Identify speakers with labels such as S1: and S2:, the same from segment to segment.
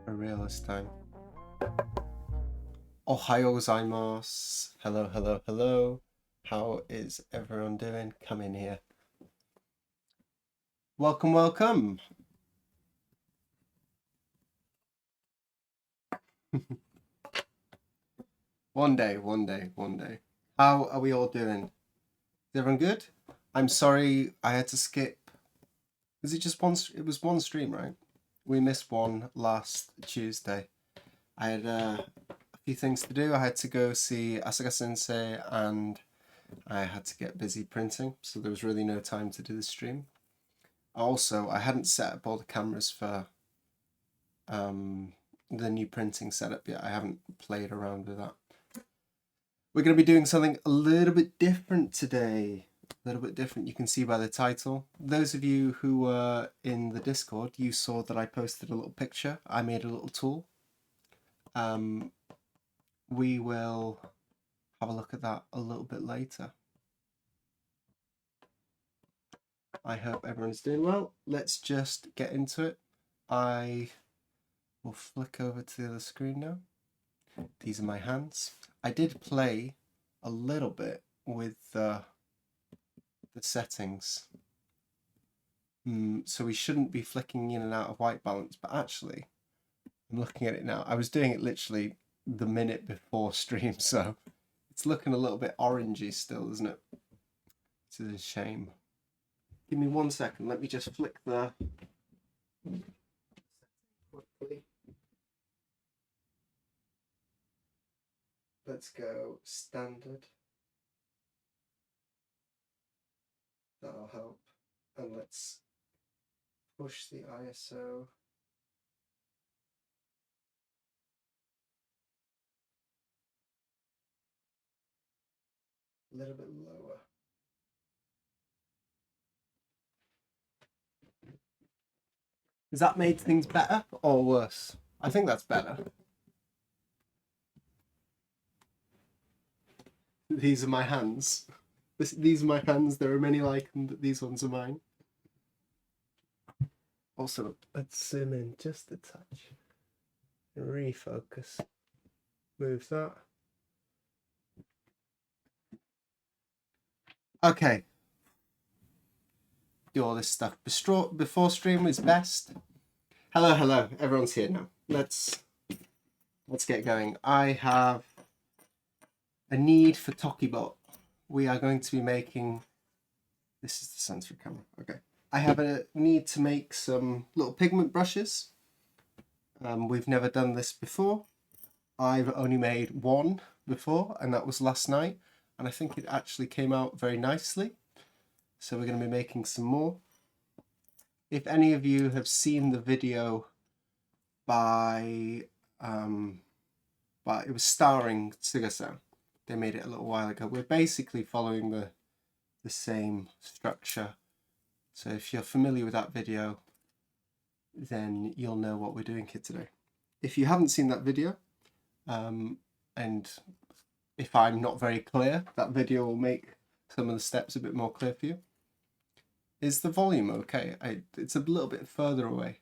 S1: A real this time. Ohayo gozaimasu. Hello, hello, hello. How is everyone doing? Come in here. Welcome, welcome. One day. How are we all doing? Is everyone good? I'm sorry I had to skip. Was it just one? It was one stream, right? We missed one last Tuesday. I had a few things to do. I had to go see Asuka Sensei and I had to get busy printing, so there was really no time to do the stream. Also, I hadn't set up all the cameras for the new printing setup yet. I haven't played around with that. We're going to be doing something a little bit different today. A little bit different. You can see by the title. Those of you who were in the Discord, you saw that I posted a little picture. I made a little tool. We will have a look at that a little bit later. I hope everyone's doing well. Let's just get into it. I will flick over to the other screen now. These are my hands. I did play a little bit with the settings. So we shouldn't be flicking in and out of white balance, but actually, I'm looking at it now. I was doing it literally the minute before stream, so it's looking a little bit orangey still, isn't it? This is a shame. Give me 1 second. Let me just flick the... quickly. Let's go standard. That'll help. And let's push the ISO. A little bit lower. Has that made things better or worse? I think that's better. These are my hands. These are my hands. There are many like them, but these ones are mine. Also, let's zoom in just a touch. Refocus. Move that. Okay. Do all this stuff before stream is best. Hello, hello. Everyone's here now. Let's get going. I have a need for Tokibot. We are going to be making. This is the sensory camera. Okay. I have a need to make some little pigment brushes. We've never done this before. I've only made one before, and that was last night, and I think it actually came out very nicely. So we're going to be making some more. If any of you have seen the video it was starring Tsuga-san. They made it a little while ago. We're basically following the same structure. So if you're familiar with that video, then you'll know what we're doing here today. If you haven't seen that video, and if I'm not very clear, that video will make some of the steps a bit more clear for you. Is the volume okay? It's a little bit further away.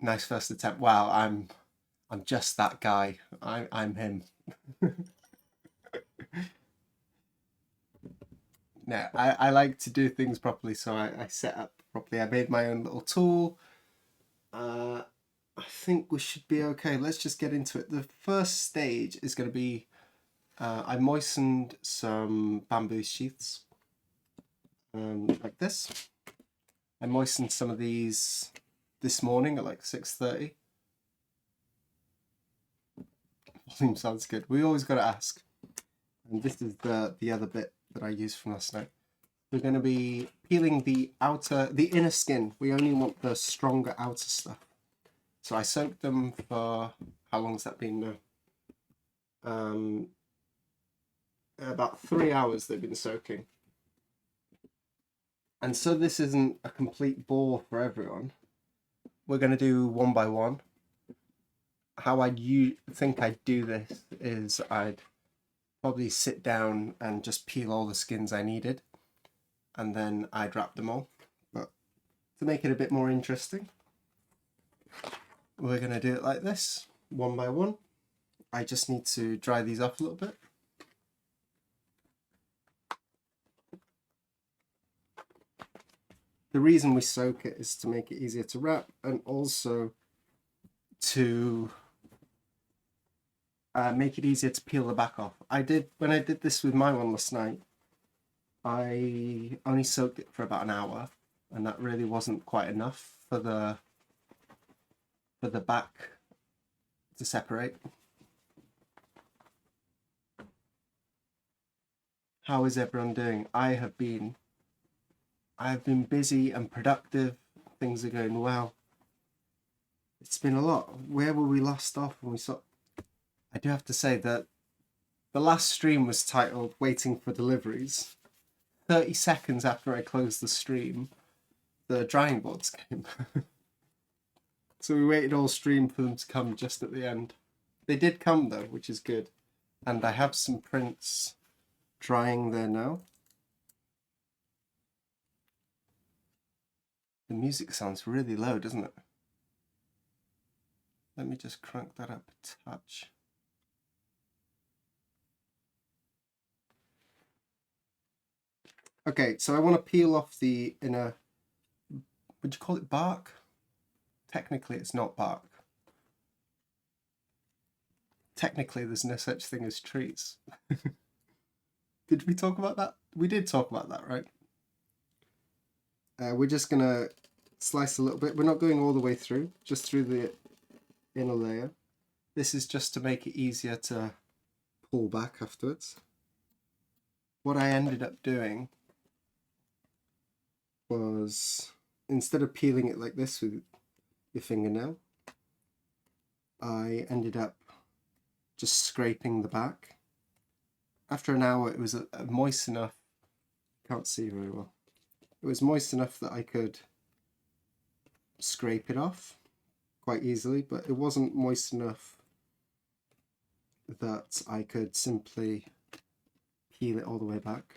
S1: Nice first attempt. Wow, I'm just that guy. I'm him. No, I like to do things properly, so I set up properly. I made my own little tool. I think we should be okay. Let's just get into it. The first stage is going to be I moistened some bamboo sheaths like this. I moistened some of these this morning at like 6:30. Volume sounds good. We always got to ask. And this is the other bit that I used from last night. We're going to be peeling the inner skin. We only want the stronger outer stuff. So I soaked them for, how long has that been now? About 3 hours they've been soaking. And so this isn't a complete bore for everyone. We're going to do one by one. How think I'd do this is I'd probably sit down and just peel all the skins I needed, and then I'd wrap them all. But to make it a bit more interesting, we're going to do it like this, one by one. I just need to dry these off a little bit. The reason we soak it is to make it easier to wrap, and also to make it easier to peel the back off. When I did this with my one last night, I only soaked it for about an hour, and that really wasn't quite enough for the back to separate. How is everyone doing? I have been busy and productive. Things are going well. It's been a lot. Where were we last off when we saw? I do have to say that the last stream was titled Waiting for Deliveries. 30 seconds after I closed the stream, the drying boards came. So we waited all stream for them to come just at the end. They did come though, which is good. And I have some prints drying there now. The music sounds really low, doesn't it? Let me just crank that up a touch. Okay, so I want to peel off the inner, would you call it bark? Technically, it's not bark. Technically, there's no such thing as trees. Did we talk about that? We did talk about that, right? We're just going to slice a little bit. We're not going all the way through, just through the inner layer. This is just to make it easier to pull back afterwards. What I ended up doing was, instead of peeling it like this with your fingernail, I ended up just scraping the back. After an hour, it was moist enough. Can't see very well. It was moist enough that I could scrape it off quite easily, but it wasn't moist enough that I could simply peel it all the way back.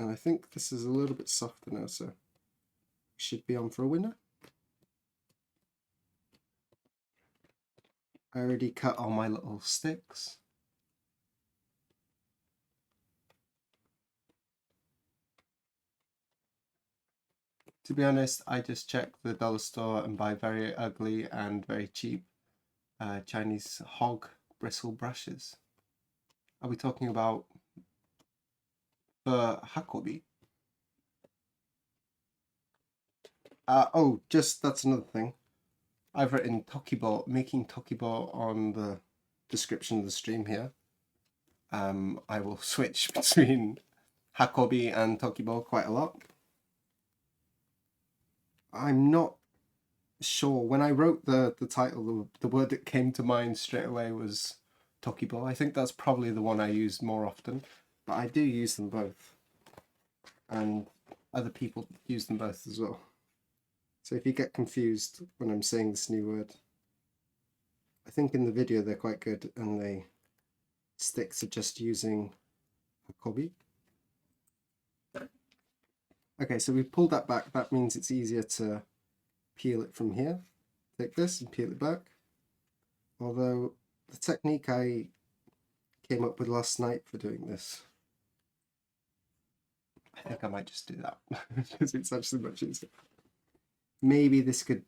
S1: And I think this is a little bit softer now, so should be on for a winner. I already cut all my little sticks. To be honest, I just check the dollar store and buy very ugly and very cheap Chinese hog bristle brushes. Are we talking about the Hakobi? Oh, just that's another thing. I've written Tokibo, making Tokibo on the description of the stream here. I will switch between Hakobi and Tokibo quite a lot. I'm not sure. When I wrote the title, the word that came to mind straight away was Tokibo. I think that's probably the one I use more often, but I do use them both. And other people use them both as well. So if you get confused when I'm saying this new word, I think in the video they're quite good and they stick to just using Hakobi. Okay, so we pulled that back. That means it's easier to peel it from here. Take this and peel it back. Although the technique I came up with last night for doing this, I think I might just do that because it's actually much easier. Maybe this could,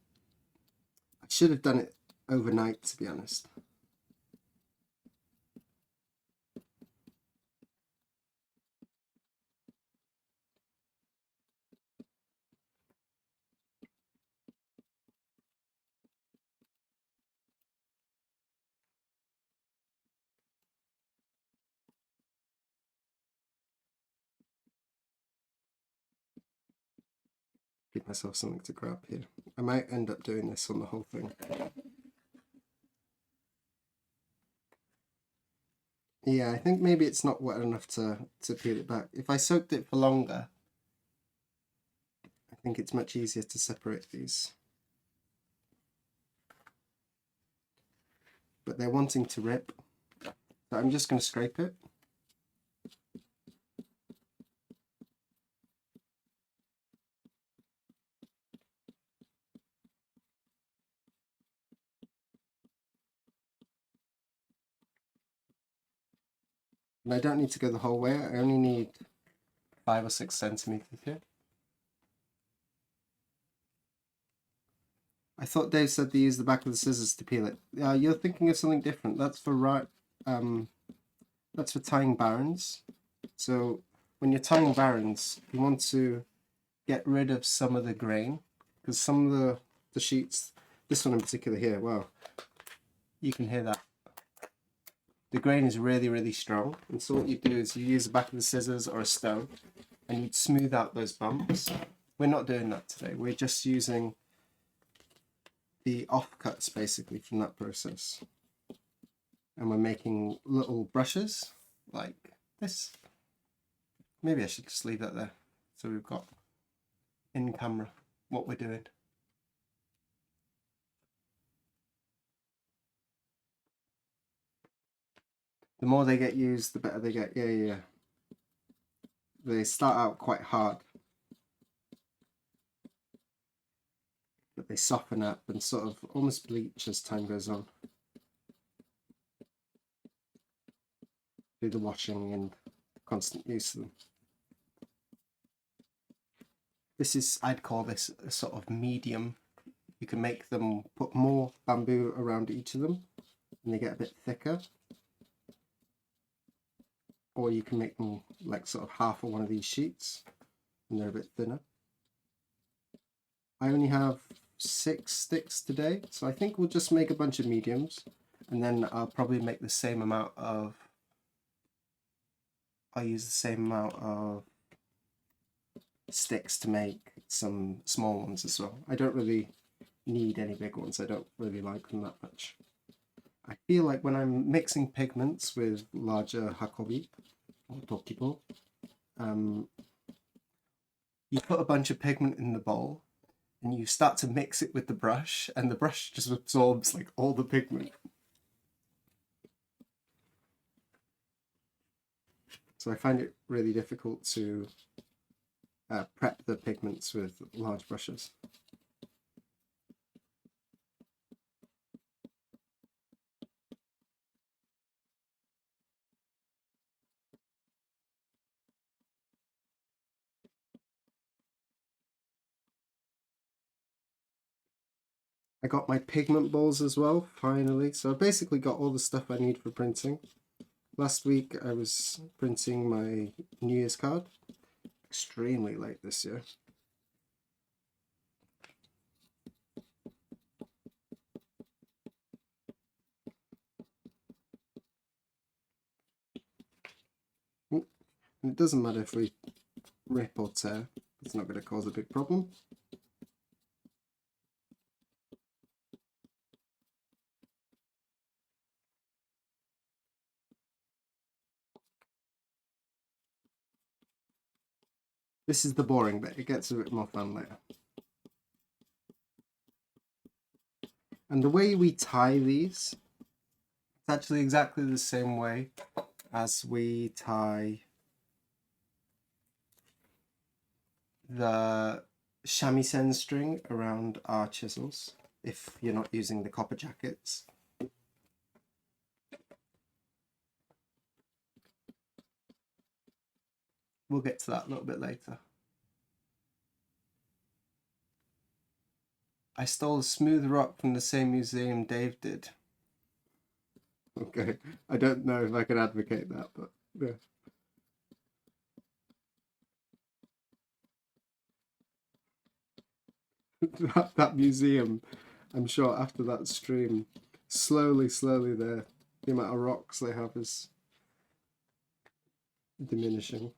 S1: I should have done it overnight, to be honest. Give myself something to grab here. I might end up doing this on the whole thing. Yeah, I think maybe it's not wet enough to peel it back. If I soaked it for longer, I think it's much easier to separate these. But they're wanting to rip, so I'm just going to scrape it. And I don't need to go the whole way, I only need 5 or 6 centimeters here. I thought Dave said they use the back of the scissors to peel it. You're thinking of something different. That's for that's for tying barons. So when you're tying barons, you want to get rid of some of the grain because some of the sheets, this one in particular here, wow, you can hear that. The grain is really, really strong. And so what you do is you use the back of the scissors or a stone and you'd smooth out those bumps. We're not doing that today. We're just using the offcuts basically from that process. And we're making little brushes like this. Maybe I should just leave that there. So we've got in camera what we're doing. The more they get used, the better they get. Yeah. They start out quite hard, but they soften up and sort of almost bleach as time goes on. Do the washing and constant use of them. This is, I'd call this a sort of medium. You can make them, put more bamboo around each of them and they get a bit thicker. Or you can make them like sort of half of one of these sheets and they're a bit thinner. I only have 6 sticks today, so I think we'll just make a bunch of mediums and then I'll probably make the same amount of, I'll use the same amount of sticks to make some small ones as well. I don't really need any big ones, I don't really like them that much. I feel like when I'm mixing pigments with larger hakobi or tokibo, you put a bunch of pigment in the bowl and you start to mix it with the brush and the brush just absorbs like all the pigment. So I find it really difficult to prep the pigments with large brushes. I got my pigment balls as well, finally. So I basically got all the stuff I need for printing. Last week I was printing my New Year's card. Extremely late this year. It doesn't matter if we rip or tear. It's not going to cause a big problem. This is the boring bit. It gets a bit more fun later. And the way we tie these, it's actually exactly the same way as we tie the shamisen string around our chisels, if you're not using the copper jackets. We'll get to that a little bit later. I stole a smooth rock from the same museum Dave did. Okay, I don't know if I can advocate that, but yeah. that museum, I'm sure after that stream, slowly the amount of rocks they have is diminishing.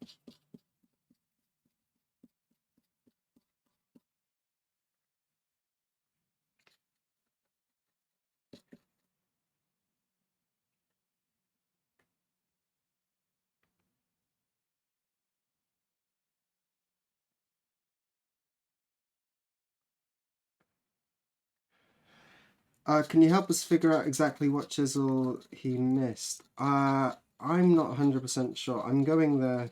S1: Can you help us figure out exactly what chisel he missed? I'm not 100% sure. I'm going there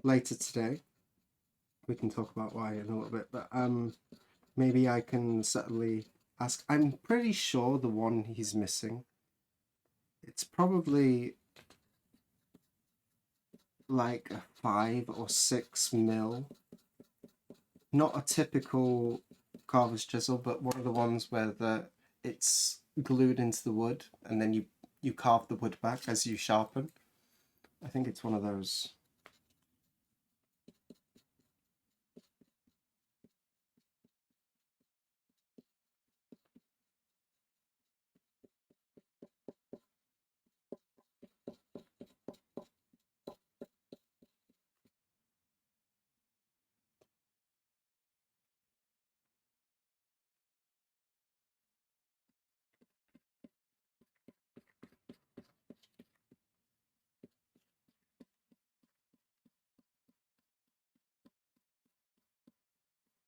S1: later today. We can talk about why in a little bit, but maybe I can subtly ask. I'm pretty sure the one he's missing, it's probably like a 5 or 6 mil. Not a typical carver's chisel, but one of the ones where it's glued into the wood and then you carve the wood back as you sharpen. I think it's one of those.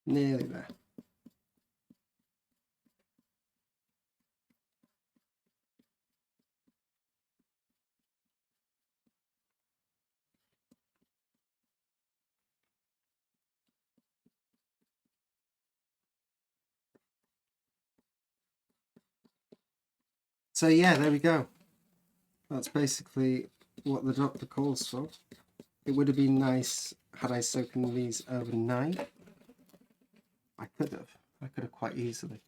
S1: Nearly there. So yeah, there we go. That's basically what the doctor calls for. It would have been nice had I soaken these overnight. I could have quite easily.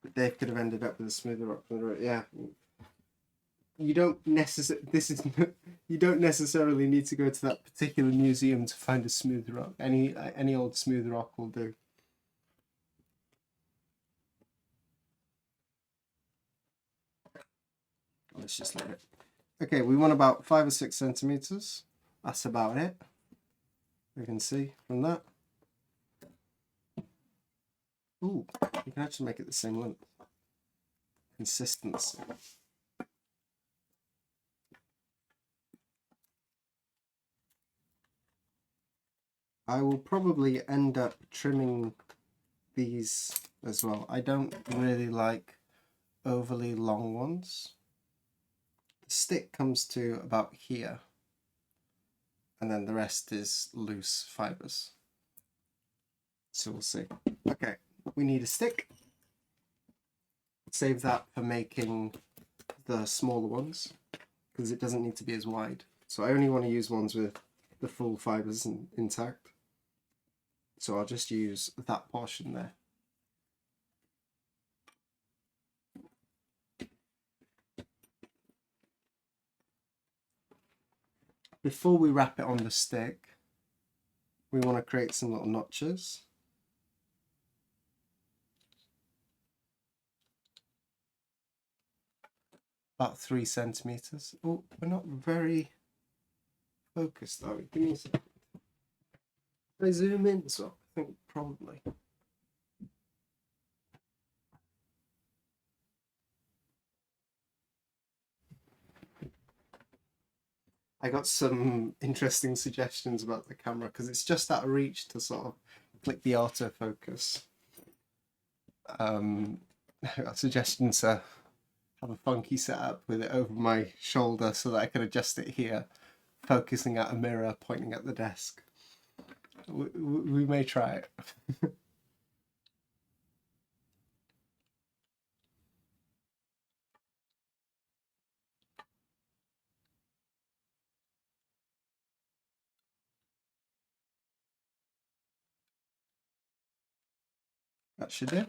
S1: But Dave could have ended up with a smoother rock than the road. Yeah. You don't you don't necessarily need to go to that particular museum to find a smooth rock. Any old smooth rock will do. Let's just let it. Okay, we want about 5 or 6 centimeters. That's about it. You can see from that. Ooh, you can actually make it the same length. Consistency. I will probably end up trimming these as well. I don't really like overly long ones. The stick comes to about here, and then the rest is loose fibers. So we'll see. Okay, we need a stick. Save that for making the smaller ones, because it doesn't need to be as wide. So I only want to use ones with the full fibers intact. So I'll just use that portion there. Before we wrap it on the stick, we want to create some little notches. About 3 centimeters. Oh, we're not very focused, are we? Give me a second. Can I zoom in? So I think probably. I got some interesting suggestions about the camera because it's just out of reach to sort of click the autofocus. I got suggestions to have a funky setup with it over my shoulder so that I could adjust it here, focusing at a mirror pointing at the desk. We may try it. That should do.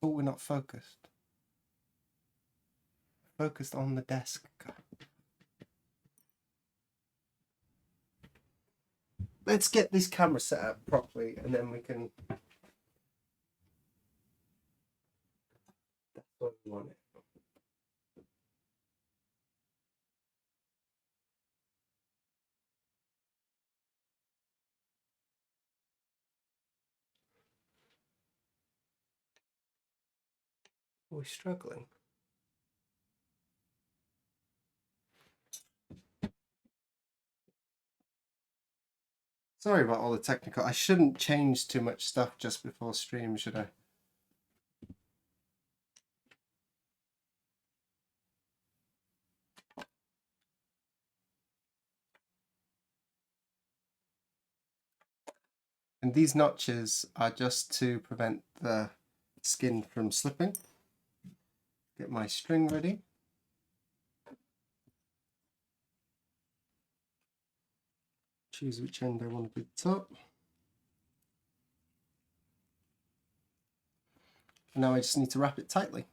S1: Oh, we're not focused. Focused on the desk. Let's get this camera set up properly and then we can... That's what we want it. We're struggling. Sorry about all the technical. I shouldn't change too much stuff just before stream, should I? And these notches are just to prevent the skin from slipping. Get my string ready. Choose which end I want to be the top. And now I just need to wrap it tightly.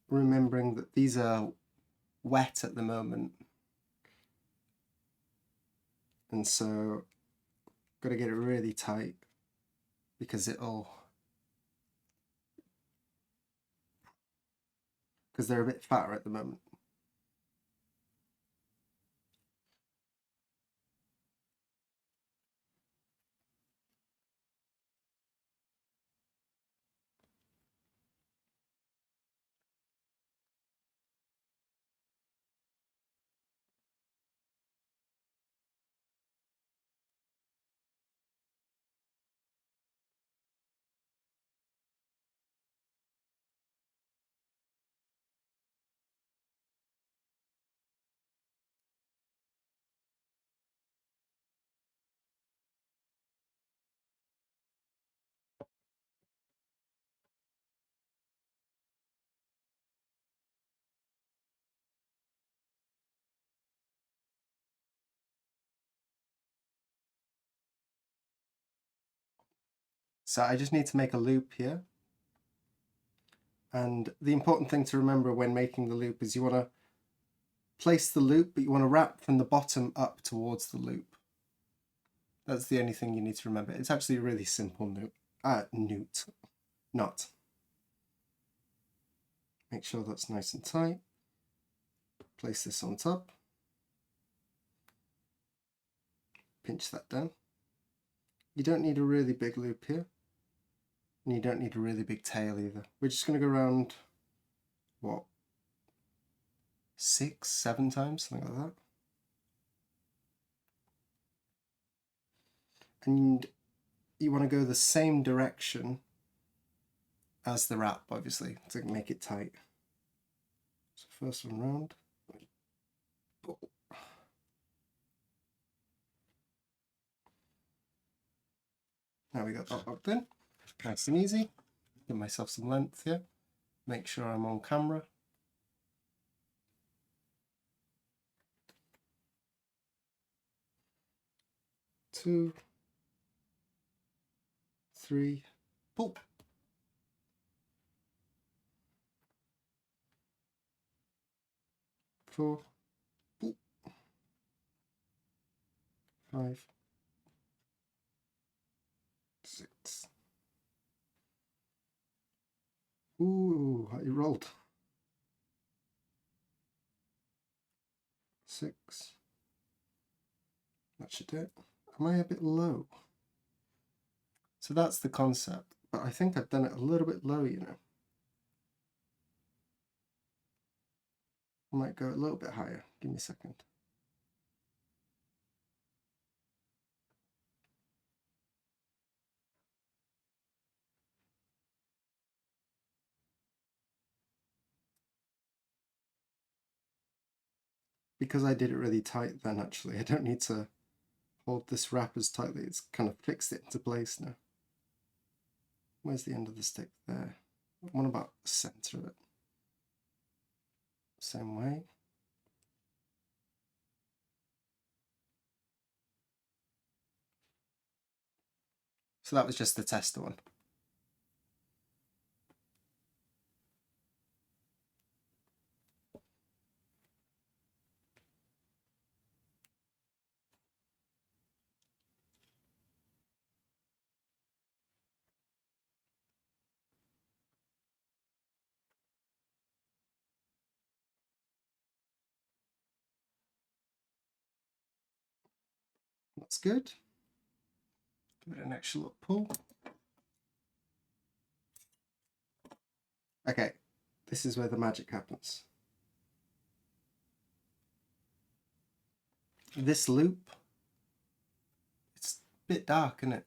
S1: Remembering that these are wet at the moment. And so got to get it really tight because they're a bit fatter at the moment. So I just need to make a loop here. And the important thing to remember when making the loop is you want to place the loop, but you want to wrap from the bottom up towards the loop. That's the only thing you need to remember. It's actually a really simple knot. Make sure that's nice and tight. Place this on top. Pinch that down. You don't need a really big loop here. And you don't need a really big tail either. We're just going to go around, what, 6, 7 times, something like that. and you want to go the same direction as the wrap, obviously, to make it tight. So first one round. Now we got that locked in. Nice and easy. Give myself some length here. Make sure I'm on camera. Two, three, pull. Four, pull. 5, 6. Ooh, it rolled. 6. That should do it. Am I a bit low? So that's the concept, but I think I've done it a little bit low, you know. I might go a little bit higher. Give me a second. Because I did it really tight then, actually, I don't need to hold this wrap as tightly. It's kind of fixed it into place now. Where's the end of the stick? There. What about the center of it? Same way. So that was just the tester one. That's good. Give it an extra little pull. Okay, this is where the magic happens. This loop, it's a bit dark, isn't it?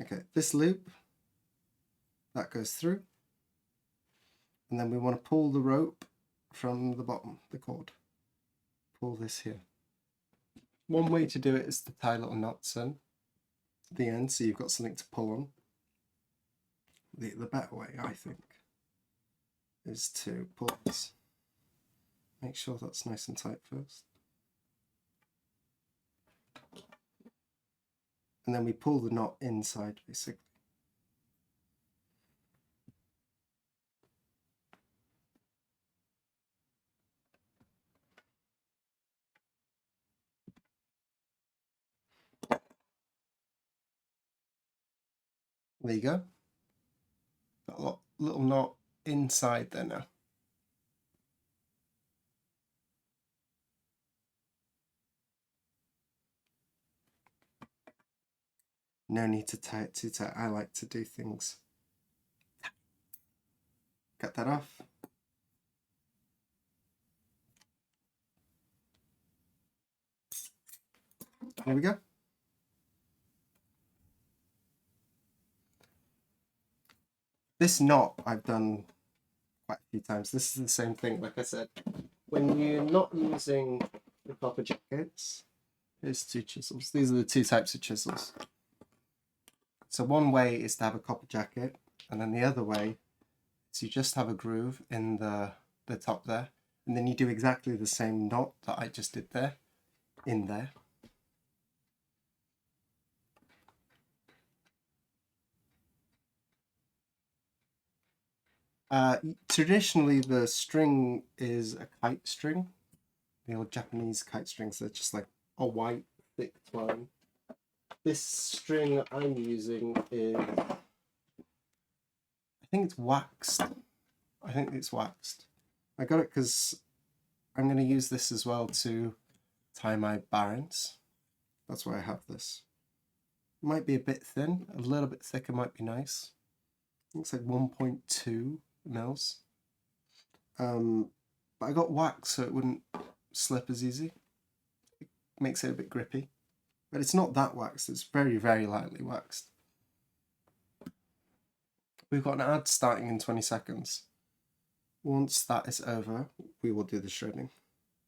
S1: Okay, this loop, that goes through. And then we want to pull the rope from the bottom, the cord. Pull this here. One way to do it is to tie little knots in at the end, so you've got something to pull on. The better way, I think, is to pull this. Make sure that's nice and tight first. And then we pull the knot inside, basically. There you go. Got a little knot inside there now. No need to tie it too tight. I like to do things. Cut that off. There we go. This knot I've done quite a few times. This is the same thing, like I said. When you're not using the copper jackets, here's 2 chisels. These are the 2 types of chisels. So one way is to have a copper jacket, and then the other way is you just have a groove in the top there, and then you do exactly the same knot that I just did there, in there. Traditionally, the string is a kite string. The old Japanese kite strings, they're just like a white, thick twine. This string I'm using is, I think it's waxed. I think it's waxed. I got it because I'm going to use this as well to tie my barons. That's why I have this. It might be a bit thin, a little bit thicker might be nice. Looks like 1.2 mils. But I got wax so it wouldn't slip as easy. It makes it a bit grippy. But it's not that waxed, it's very, very lightly waxed. We've got an ad starting in 20 seconds. Once that is over, we will do the shredding.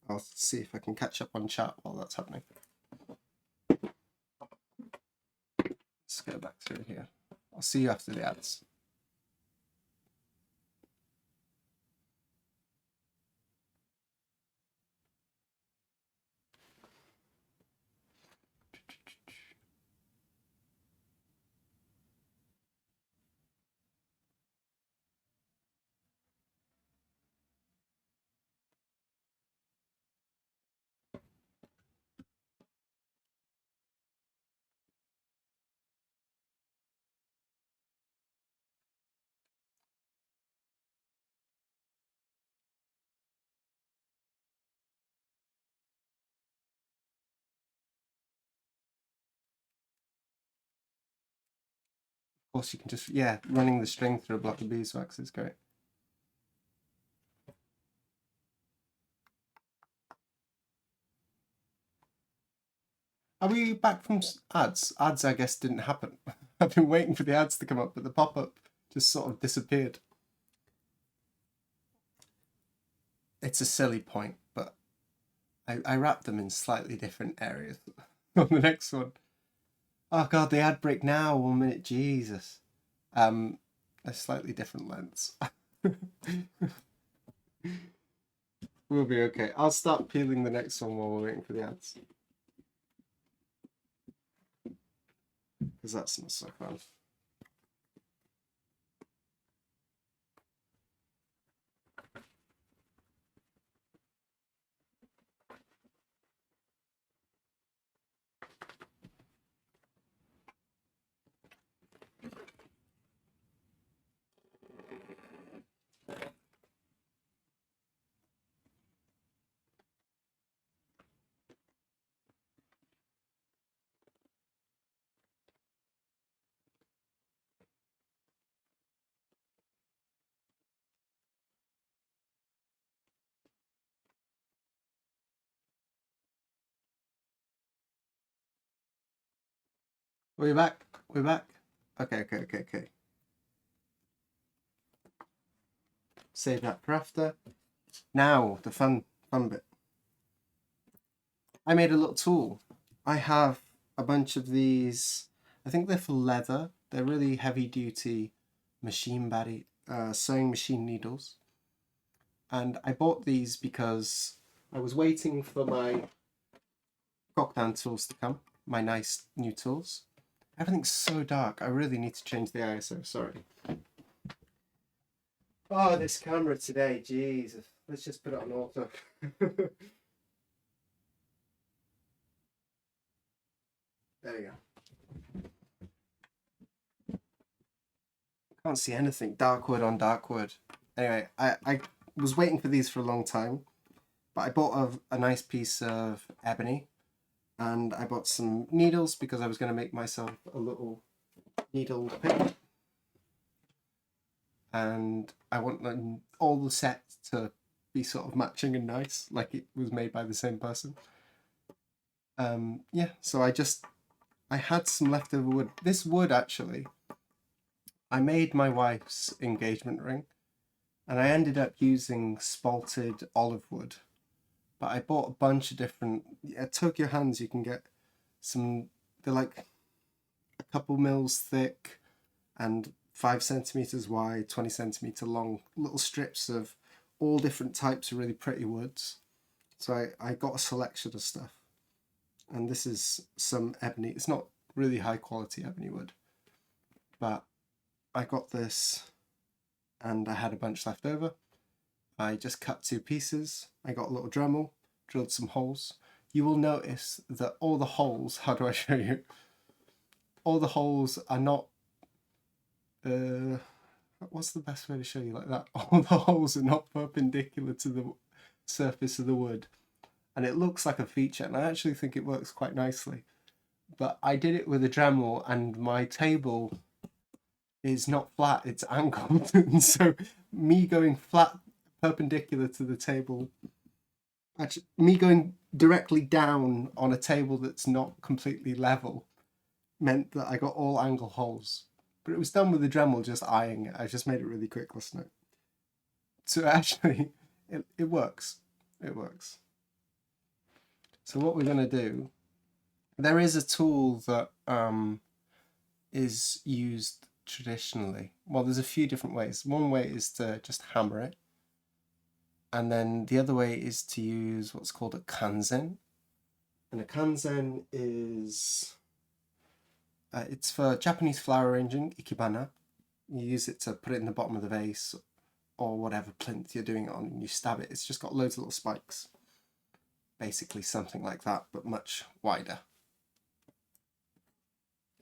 S1: I'll see if I can catch up on chat while that's happening. Let's go back through here. I'll see you after the ads. Of course, you can just, yeah, running the string through a block of beeswax is great. Are we back from ads? Ads, I guess, didn't happen. I've been waiting for the ads to come up, but the pop-up just sort of disappeared. It's a silly point, but I wrap them in slightly different areas on the next one. Oh god, the ad break now, 1 minute, Jesus. A slightly different lengths. We'll be okay. I'll start peeling the next one while we're waiting for the ads. Because that's not so fun. We're back. We're back. Okay. Save that for after. Now, the fun bit. I made a little tool. I have a bunch of these. I think they're for leather. They're really heavy duty machine body sewing machine needles. And I bought these because I was waiting for my cockdown tools to come, my nice new tools. Everything's so dark. I really need to change the ISO, sorry. Oh, this camera today, Jesus. Let's just put it on auto. There we go. Can't see anything. Dark wood on dark wood. Anyway, I was waiting for these for a long time, but I bought a nice piece of ebony, and I bought some needles because I was going to make myself a little needle pigment. And I want all the sets to be sort of matching and nice, like it was made by the same person. Yeah, so I had some leftover wood. This wood, actually, I made my wife's engagement ring, and I ended up using spalted olive wood. But I bought a bunch of different. At Tokyo Hands, you can get some. They're like a couple mils thick, and 5 centimeters wide, 20 centimeter long, little strips of all different types of really pretty woods. So I got a selection of stuff. And this is some ebony. It's not really high quality ebony wood, but I got this and I had a bunch left over. I just cut 2 pieces. I got a little Dremel, drilled some holes. You will notice that all the holes, how do I show you? All the holes are not, what's the best way to show you like that? All the holes are not perpendicular to the surface of the wood. And it looks like a feature, and I actually think it works quite nicely. But I did it with a Dremel, and my table is not flat, it's angled. And so me going flat perpendicular to the table, actually me going directly down on a table that's not completely level meant that I got all angle holes. But it was done with the Dremel just eyeing it. I just made it really quick last night. So actually, it works. It works. So what we're going to do, there is a tool that is used traditionally. Well, there's a few different ways. One way is to just hammer it. And then the other way is to use what's called a kanzen. And a kanzen is, it's for Japanese flower arranging, ikebana. You use it to put it in the bottom of the vase or whatever plinth you're doing it on, and you stab it. It's just got loads of little spikes. Basically something like that, but much wider.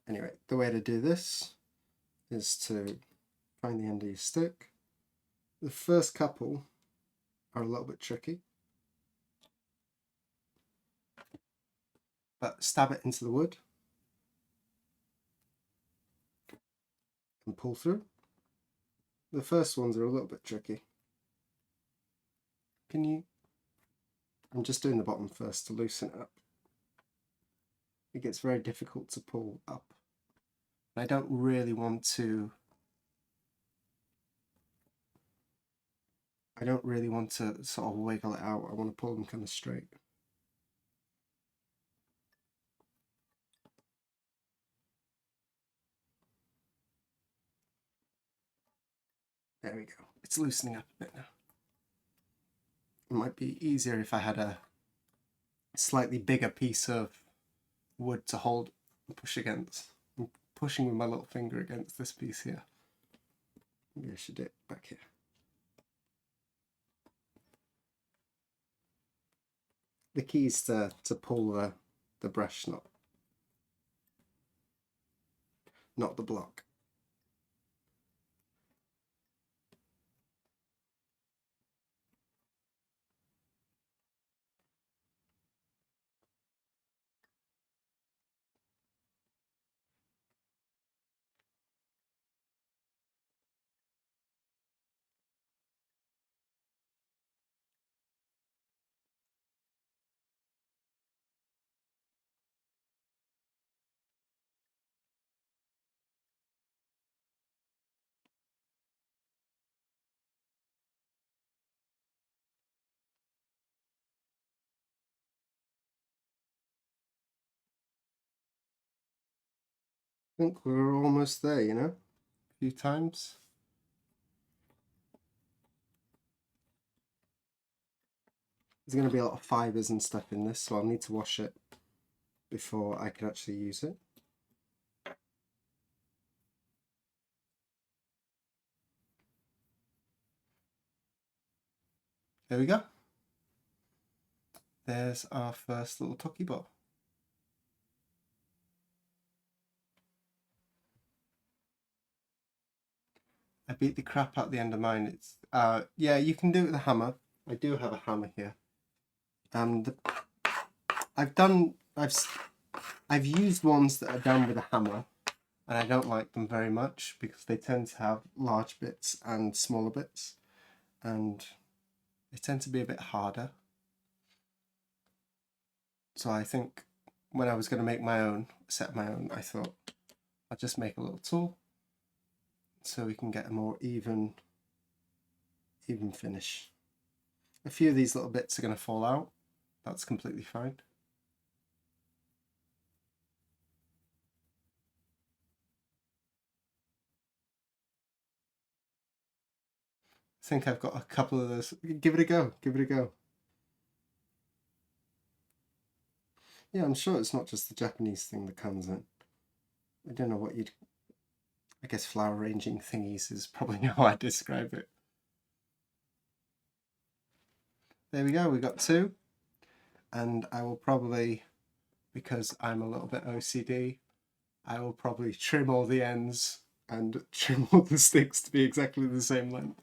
S1: Anyway, the way to do this is to find the end of your stick. The first couple are a little bit tricky, but stab it into the wood and pull through. The first ones are a little bit tricky. I'm just doing the bottom first to loosen it up. It gets very difficult to pull up. I don't really want to sort of wiggle it out. I want to pull them kind of straight. There we go. It's loosening up a bit now. It might be easier if I had a slightly bigger piece of wood to hold and push against. I'm pushing with my little finger against this piece here. Maybe I should do it back here. The key is to pull the brush knot, not the block. I think we're almost there, you know? A few times. There's going to be a lot of fibres and stuff in this, so I'll need to wash it before I can actually use it. There we go. There's our first little Toki bot. I beat the crap out the end of mine. It's yeah, you can do it with a hammer. I do have a hammer here. And I've used ones that are done with a hammer, and I don't like them very much because they tend to have large bits and smaller bits, and they tend to be a bit harder. So I think when I was going to make my own, set my own, I thought I'll just make a little tool so we can get a more even finish. A few of these little bits are going to fall out. That's completely fine. I think I've got a couple of those. Give it a go. Give it a go. Yeah, I'm sure it's not just the Japanese thing that comes in. I don't know what you'd... I guess flower arranging thingies is probably how I describe it. There we go, we got two. And I will probably, because I'm a little bit OCD, I will probably trim all the ends and trim all the sticks to be exactly the same length.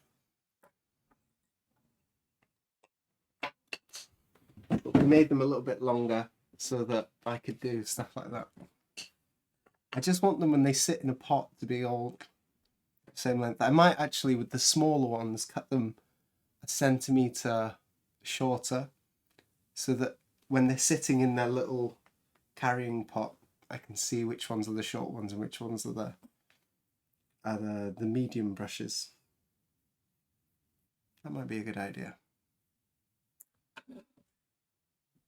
S1: We made them a little bit longer so that I could do stuff like that. I just want them when they sit in a pot to be all the same length. I might actually, with the smaller ones, cut them a centimetre shorter so that when they're sitting in their little carrying pot, I can see which ones are the short ones and which ones are the medium brushes. That might be a good idea.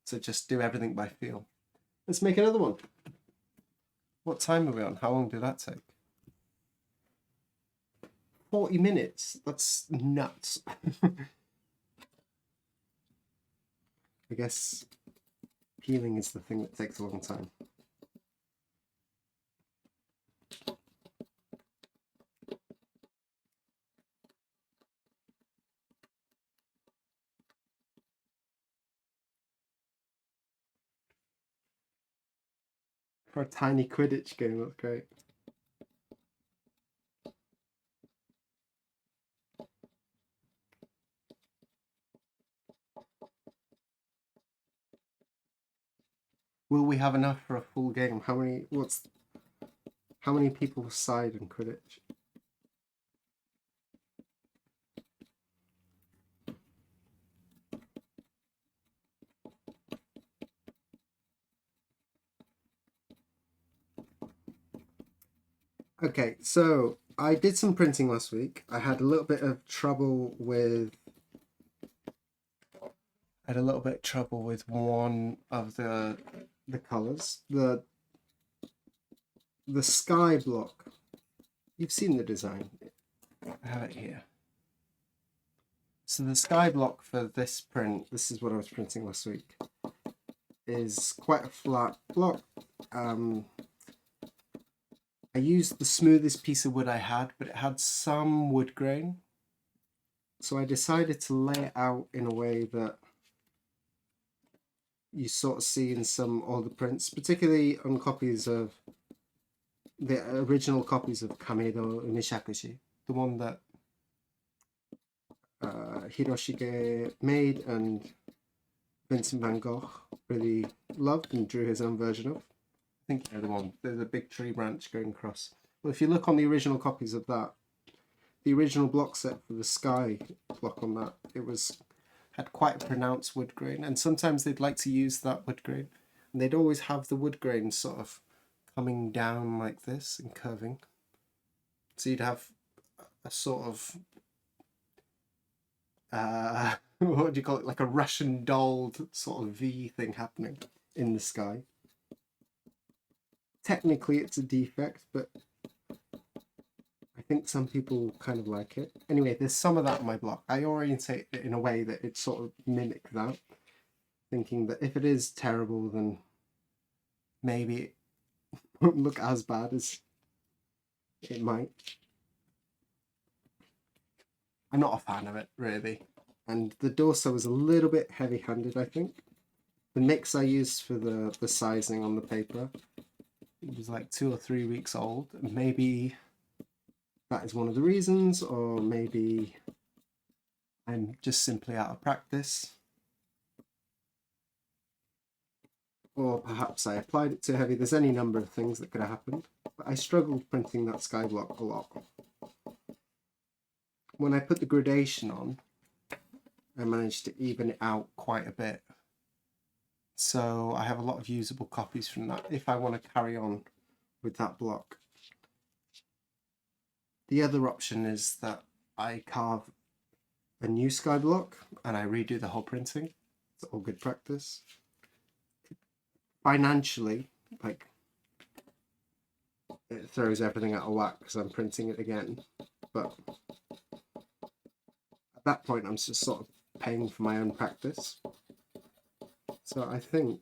S1: So just do everything by feel. Let's make another one. What time are we on? How long did that take? 40 minutes? That's nuts. I guess healing is the thing that takes a long time. For a tiny Quidditch game, that's great. Will we have enough for a full game? How many people side in Quidditch? Okay, so I did some printing last week. I had a little bit of trouble with one of the colors. The sky block. You've seen the design. I have it here. So the sky block for this print, this is what I was printing last week, is quite a flat block. I used the smoothest piece of wood I had, but it had some wood grain. So I decided to lay it out in a way that you sort of see in some older prints, particularly on copies of the original copies of Kamedo Umishakushi, the one that Hiroshige made and Vincent van Gogh really loved and drew his own version of. I think they're the one. There's a big tree branch going across. Well, if you look on the original copies of that, the original block set for the sky block on that, had quite a pronounced wood grain, and sometimes they'd like to use that wood grain, and they'd always have the wood grain sort of coming down like this and curving. So you'd have a sort of what do you call it? Like a Russian doll sort of V thing happening in the sky. Technically, it's a defect, but I think some people kind of like it. Anyway, there's some of that in my block. I orientate it in a way that it sort of mimics that, thinking that if it is terrible, then maybe it won't look as bad as it might. I'm not a fan of it, really. And the dorso was a little bit heavy-handed, I think. The mix I used for the sizing on the paper, it was like 2 or 3 weeks old. Maybe that is one of the reasons, or maybe I'm just simply out of practice. Or perhaps I applied it too heavy. There's any number of things that could have happened. But I struggled printing that sky block a lot. When I put the gradation on, I managed to even it out quite a bit. So I have a lot of usable copies from that if I want to carry on with that block. The other option is that I carve a new sky block and I redo the whole printing. It's all good practice. Financially, like, it throws everything out of whack because I'm printing it again. But at that point, I'm just sort of paying for my own practice. So I think,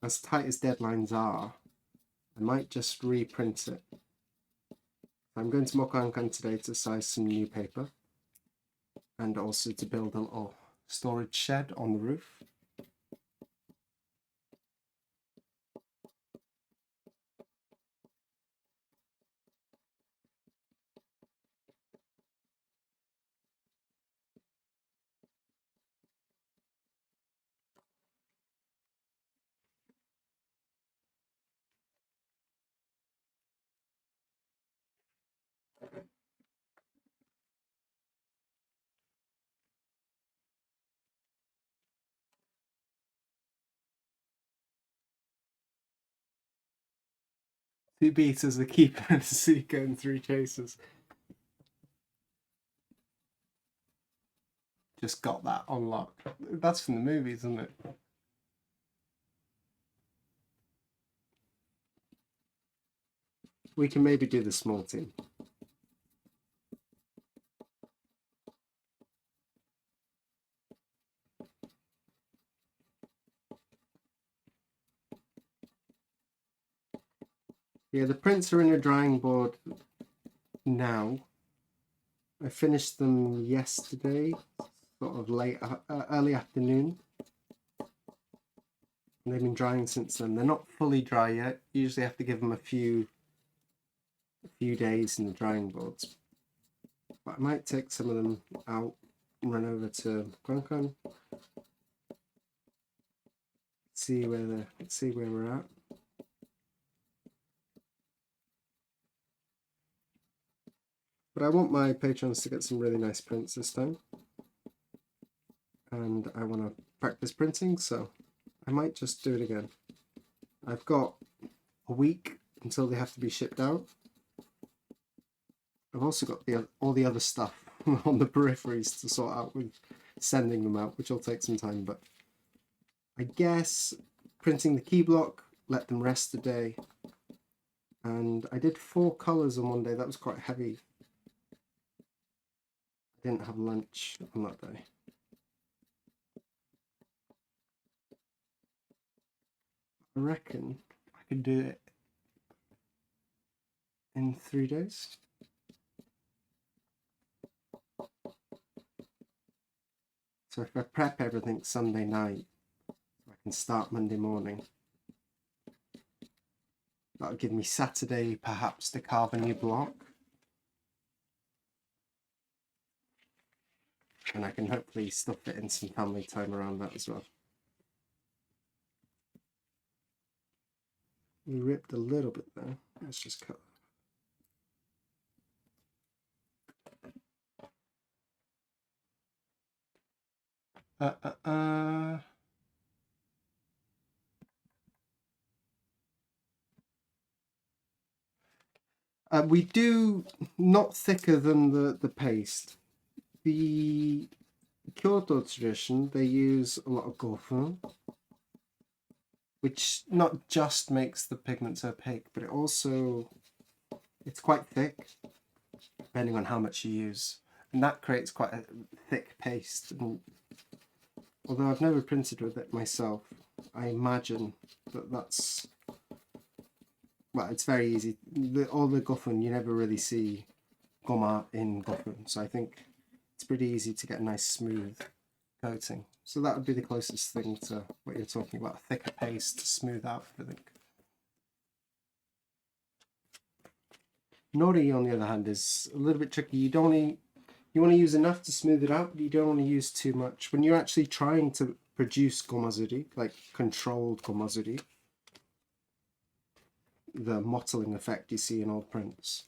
S1: as tight as deadlines are, I might just reprint it. I'm going to Mokankan today to size some new paper and also to build a little storage shed on the roof. He beat as a keeper and a seeker in 3 chases. Just got that on lock. That's from the movies, isn't it? We can maybe do the small team. Yeah, the prints are in a drying board now. I finished them yesterday, sort of late, early afternoon. And they've been drying since then. They're not fully dry yet. Usually have to give them a few days in the drying boards. But I might take some of them out and run over to Guangkan. See where we're at. But I want my patrons to get some really nice prints this time. And I want to practice printing, so I might just do it again. I've got a week until they have to be shipped out. I've also got all the other stuff on the peripheries to sort out with sending them out, which will take some time, but I guess printing the key block, let them rest a day. And I did 4 colours on one day. That was quite heavy. I didn't have lunch on that day. I reckon I could do it in 3 days. So if I prep everything Sunday night, I can start Monday morning. That'll give me Saturday perhaps to carve a new block. And I can hopefully stuff it in some family time around that as well. We ripped a little bit there. Let's just cut. We do not thicker than the paste. The Kyoto tradition, they use a lot of gofun, which not just makes the pigments opaque, but it's quite thick, depending on how much you use. And that creates quite a thick paste. And although I've never printed with it myself, I imagine that's... Well, it's very easy. All the gofun, you never really see goma in gofun, so I think it's pretty easy to get a nice smooth coating. So that would be the closest thing to what you're talking about, a thicker paste to smooth out everything. Nori, on the other hand, is a little bit tricky. You want to use enough to smooth it out, but you don't want to use too much. When you're actually trying to produce gomazuri, like controlled gomazuri, the mottling effect you see in old prints,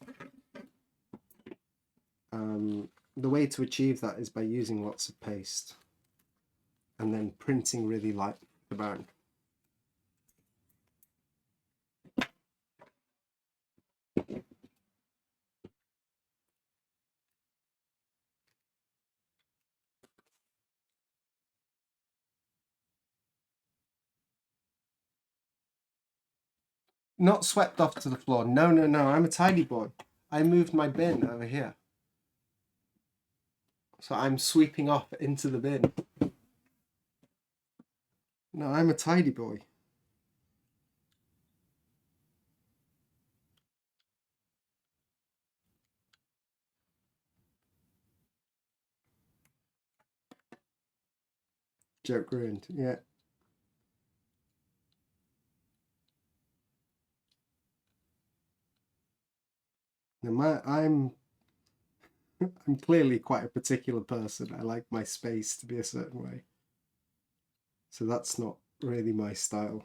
S1: the way to achieve that is by using lots of paste and then printing really light the burn. Not swept off to the floor. No, I'm a tidy boy. I moved my bin over here. So I'm sweeping off into the bin. No, I'm a tidy boy. Joke ruined, yeah. Now I'm clearly quite a particular person. I like my space to be a certain way. So that's not really my style.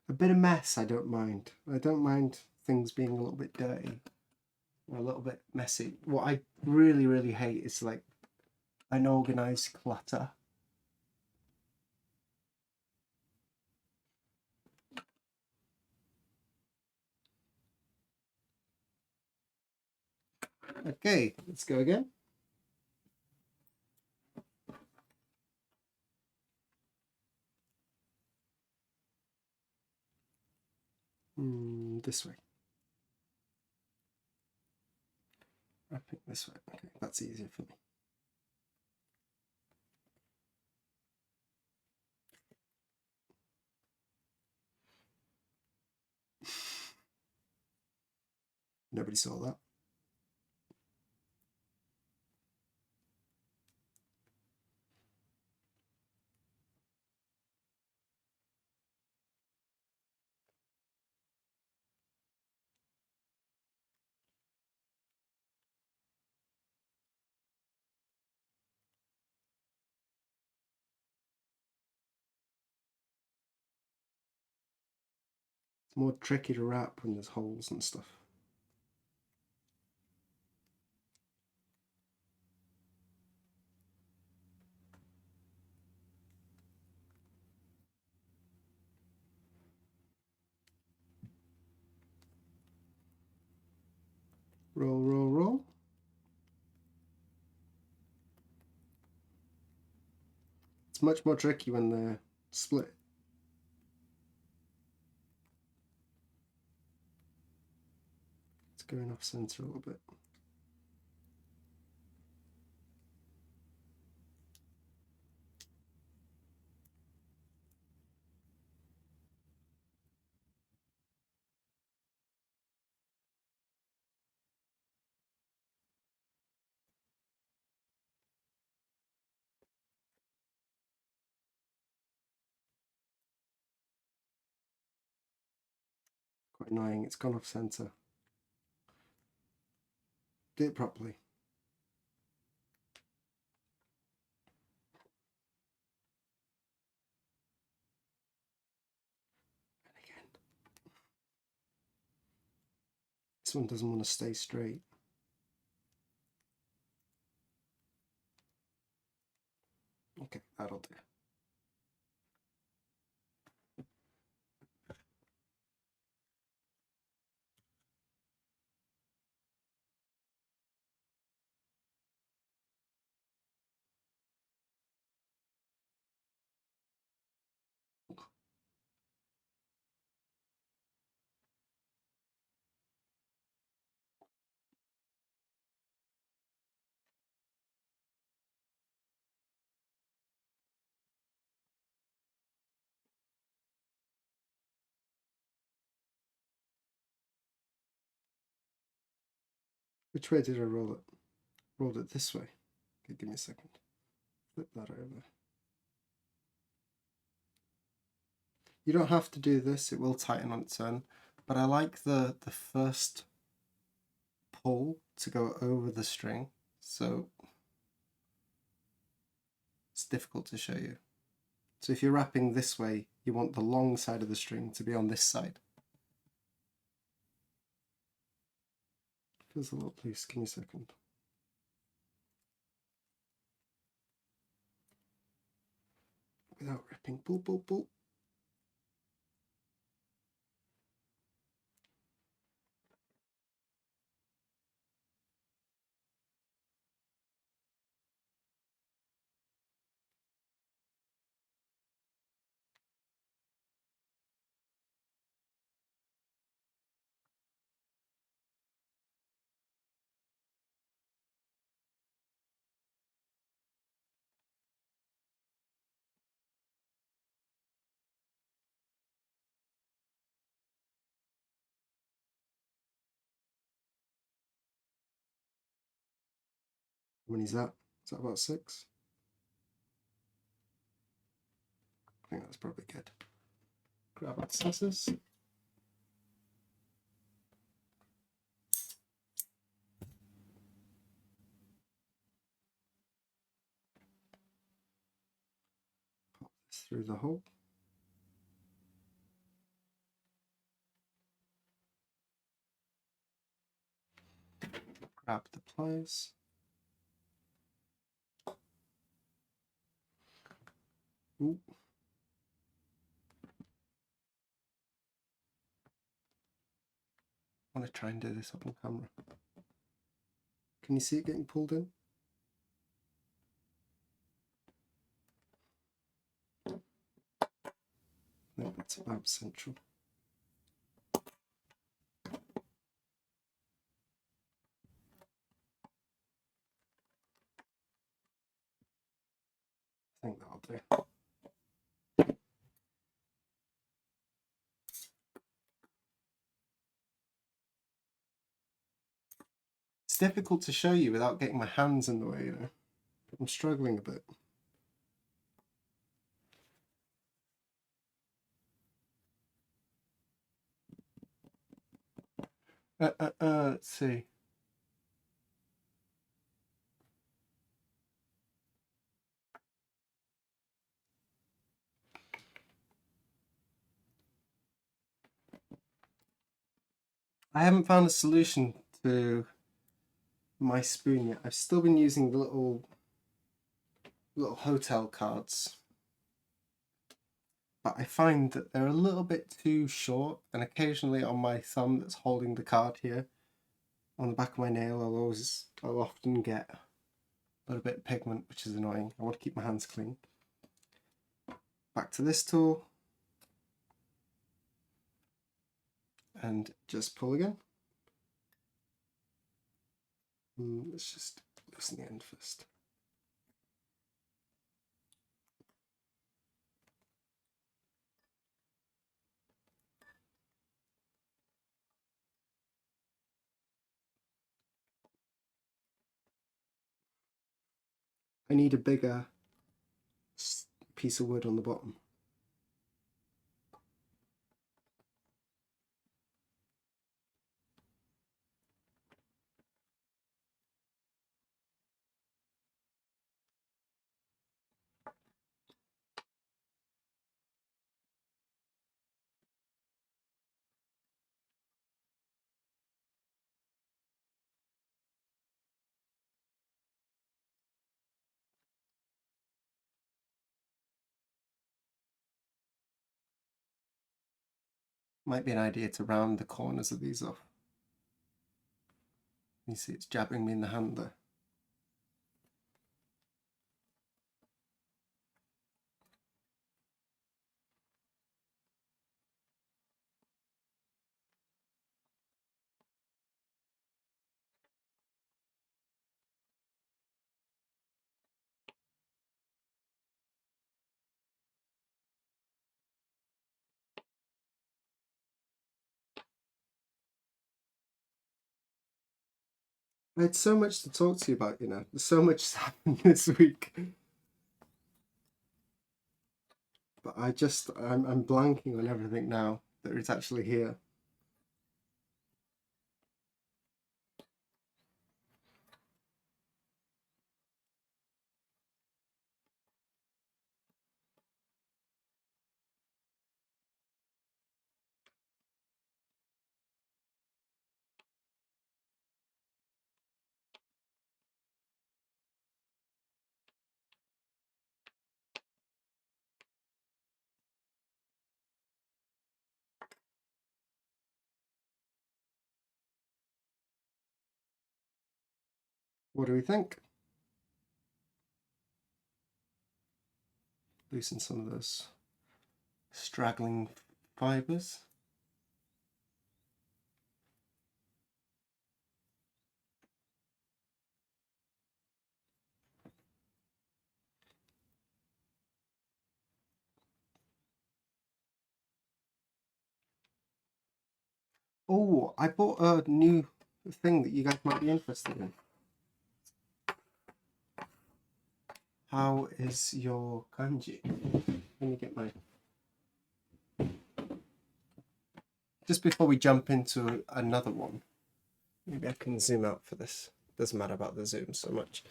S1: A bit of mess I don't mind. I don't mind things being a little bit dirty, a little bit messy. What I really, really hate is like unorganized clutter. Okay, let's go again. This way. Wrapping this way. Okay, that's easier for me. Nobody saw that. It's more tricky to wrap when there's holes and stuff. Roll, roll, roll. It's much more tricky when they're split. It's going off center a little bit. Quite annoying, it's gone off center. Do it properly. And again. This one doesn't want to stay straight. Okay, that'll do. Which way did I roll it? Rolled it this way. Okay, give me a second. Flip that over. You don't have to do this, it will tighten on its own, but I like the first pull to go over the string, so it's difficult to show you. So if you're wrapping this way, you want the long side of the string to be on this side. Feels a little loose, give me a second. Without ripping, pull, pull, pull. How many is that? Is that about 6? I think that's probably good. Grab our scissors. Pop this through the hole. Grab the pliers. Ooh. I want to try and do this up on camera. Can you see it getting pulled in? I think that's about central. I think that'll do. It's difficult to show you without getting my hands in the way, you know. I'm struggling a bit. Let's see. I haven't found a solution to my spoon yet. I've still been using the little hotel cards, but I find that they're a little bit too short, and occasionally on my thumb that's holding the card here, on the back of my nail, I'll often get a little bit of pigment, which is annoying. I want to keep my hands clean. Back to this tool, and just pull again. Let's just loosen the end first. I need a bigger piece of wood on the bottom. Might be an idea to round the corners of these off. You see it's jabbing me in the hand there. I had so much to talk to you about, you know. There's so much has happened this week. But I'm blanking on everything now that is actually here. What do we think? Loosen some of those straggling fibers. Oh, I bought a new thing that you guys might be interested in. How is your kanji? Let me get my... Just before we jump into another one, maybe I can zoom out for this. Doesn't matter about the zoom so much.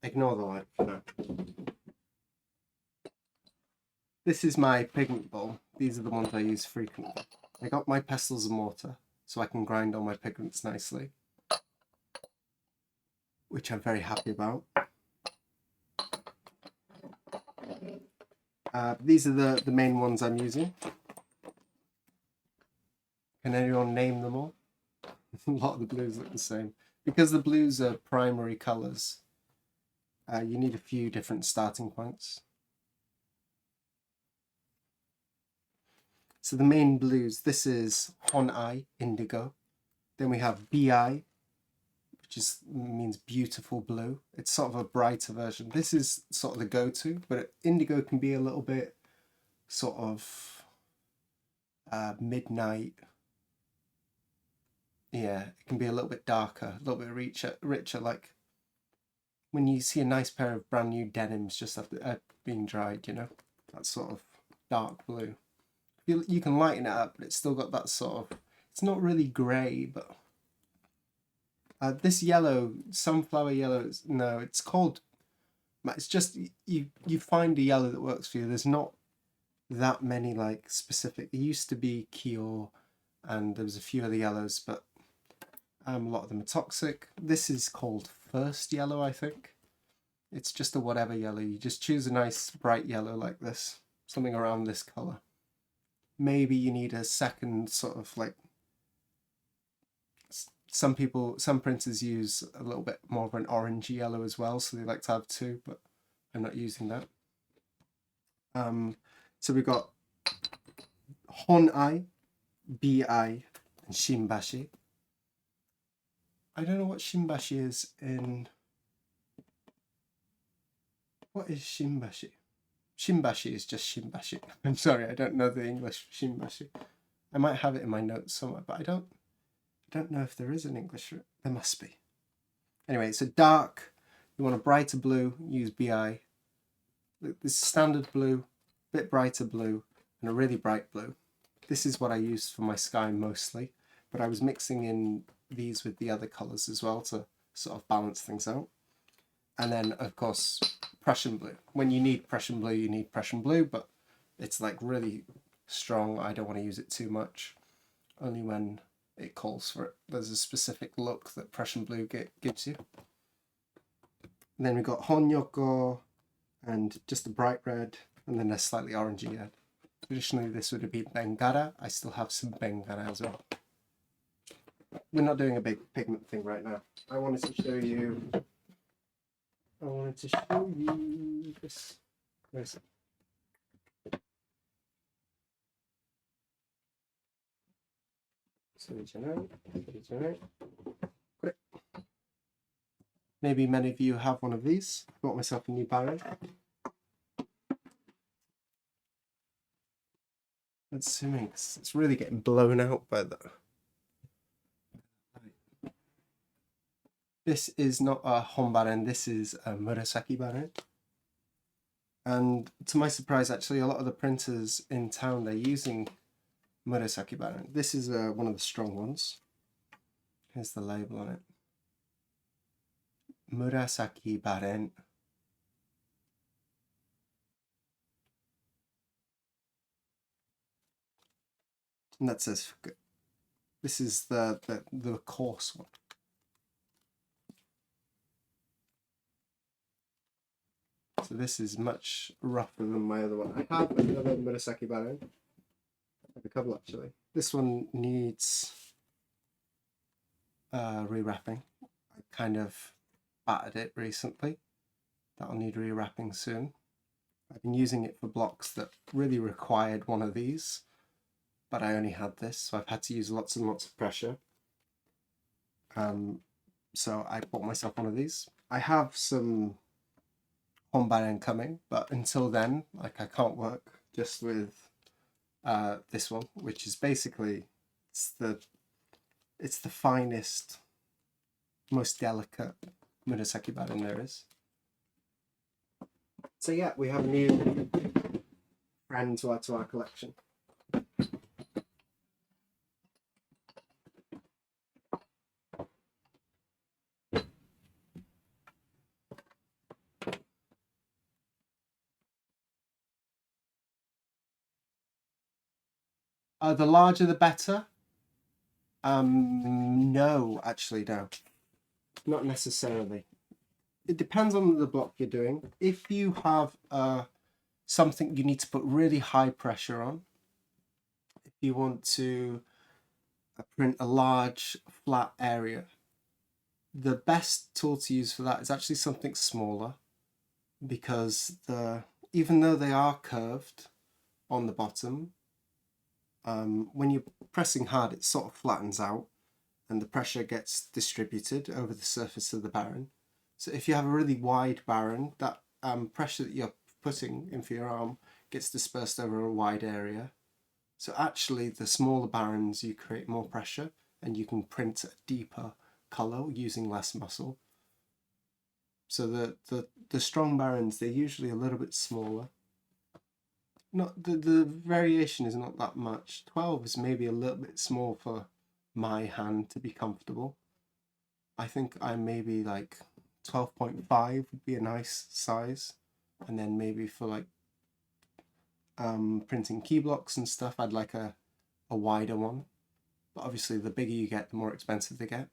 S1: Ignore the light for now. This is my pigment bowl. These are the ones I use frequently. I got my pestles and mortar so I can grind all my pigments nicely, which I'm very happy about. These are the main ones I'm using. Can anyone name them all? A lot of the blues look the same. Because the blues are primary colours, you need a few different starting points. So the main blues, this is Honai, indigo. Then we have Bi, which means beautiful blue. It's sort of a brighter version. This is sort of the go-to, but indigo can be a little bit sort of midnight. Yeah, it can be a little bit darker, a little bit richer. Like when you see a nice pair of brand new denims just after being dried, you know, that sort of dark blue. You can lighten it up, but it's still got that sort of. It's not really grey, but this yellow, sunflower yellow. No, it's called. It's just you find a yellow that works for you. There's not that many like specific. There used to be Kior, and there was a few other yellows, but a lot of them are toxic. This is called first yellow, I think. It's just a whatever yellow. You just choose a nice bright yellow like this, something around this colour. Maybe you need a second sort of like. Some printers use a little bit more of an orangey yellow as well, so they like to have two, but I'm not using that. So we've got Honai, Bi, and Shimbashi. I don't know what Shimbashi is in. What is Shimbashi? Shimbashi is just Shimbashi. I'm sorry, I don't know the English Shimbashi. I might have it in my notes somewhere, but I don't know if there is an English. There must be. Anyway, so dark. You want a brighter blue, use Bi. This is standard blue, bit brighter blue, and a really bright blue. This is what I use for my sky mostly, but I was mixing in these with the other colours as well to sort of balance things out. And then, of course, Prussian blue. When you need Prussian blue, you need Prussian blue, but it's like really strong. I don't want to use it too much, only when it calls for it. There's a specific look that Prussian blue gives you. And then we've got Honyoko and just a bright red, and then a slightly orangey red. Traditionally, this would have been Bengara. I still have some Bengara as well. We're not doing a big pigment thing right now. I wanted to show you this. Where is it? Maybe many of you have one of these. I bought myself a new barrel. Assuming it's really getting blown out by the. This is not a Honbaren, this is a Murasaki Baren. And to my surprise, actually, a lot of the printers in town, they're using Murasaki Baren. This is one of the strong ones. Here's the label on it. Murasaki Baren. And that says, this is the coarse one. So this is much rougher than my other one. I have another Murasaki Baren. I have a couple actually. This one needs rewrapping. I kind of battered it recently. That'll need rewrapping soon. I've been using it for blocks that really required one of these, but I only had this, so I've had to use lots and lots of pressure. So I bought myself one of these. I have some Honbaren coming, but until then, like, I can't work just with this one, which is basically it's the finest, most delicate Murasaki Baren there is. So yeah, we have a new friend to our collection. The larger the better. No, actually, no. Not necessarily. It depends on the block you're doing. If you have something you need to put really high pressure on, if you want to print a large flat area. The best tool to use for that is actually something smaller, because even though they are curved on the bottom, when you're pressing hard, it sort of flattens out and the pressure gets distributed over the surface of the barren. So if you have a really wide barren, that pressure that you're putting in for your arm gets dispersed over a wide area. So actually, the smaller barrens, you create more pressure and you can print a deeper colour using less muscle. So the strong barrens, they're usually a little bit smaller. Not the variation is not that much. 12 is maybe a little bit small for my hand to be comfortable. I think I'm maybe like 12.5 would be a nice size, and then maybe for like printing key blocks and stuff, I'd like a wider one. But obviously, the bigger you get, the more expensive they get.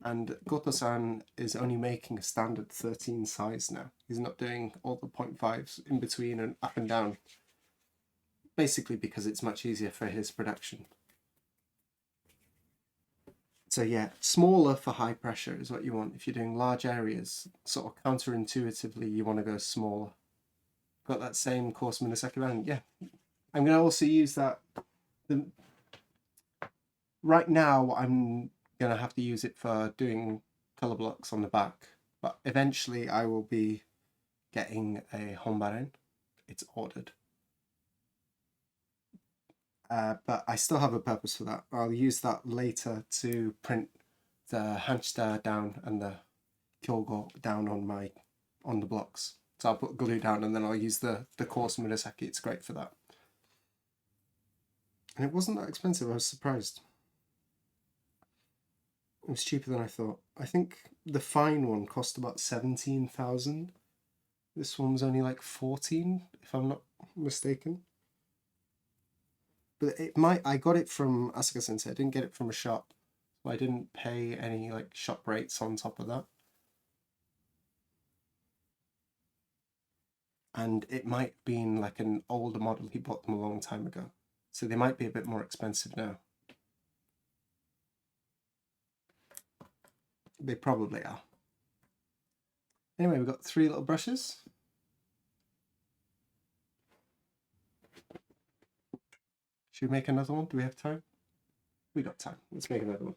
S1: And Goto-san is only making a standard 13 size now. He's not doing all the 0.5s in between and up and down. Basically because it's much easier for his production. So yeah, smaller for high pressure is what you want. If you're doing large areas, sort of counterintuitively, you want to go smaller. Got that same coarse millisecond band. Yeah, I'm going to also use that. Right now, I'm going to have to use it for doing color blocks on the back. But eventually, I will be getting a honbaren. It's ordered. But I still have a purpose for that. I'll use that later to print the hanshita down and the kyogo down on the blocks. So I'll put glue down and then I'll use the coarse murasaki. It's great for that. And it wasn't that expensive. I was surprised. It was cheaper than I thought. I think the fine one cost about 17,000. This one was only like 14, if I'm not mistaken. But I got it from Asuka Sensei. I didn't get it from a shop. So I didn't pay any like shop rates on top of that. And it might have been like an older model. He bought them a long time ago. So they might be a bit more expensive now. They probably are. Anyway, we've got 3 little brushes. Should we make another one? Do we have time? We got time. Let's make another one.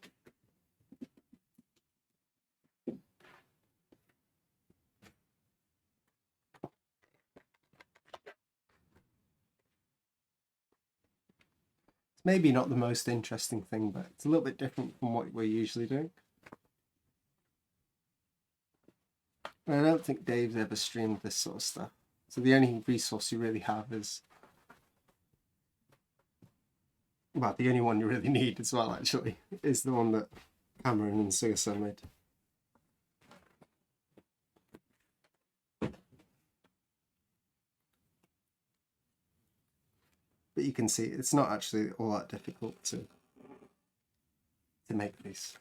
S1: It's maybe not the most interesting thing, but it's a little bit different from what we're usually doing. And I don't think Dave's ever streamed this sort of stuff. So the only resource you really have is... well, the only one you really need as well, actually, is the one that Cameron and Sugasan made. But you can see it's not actually all that difficult to make these.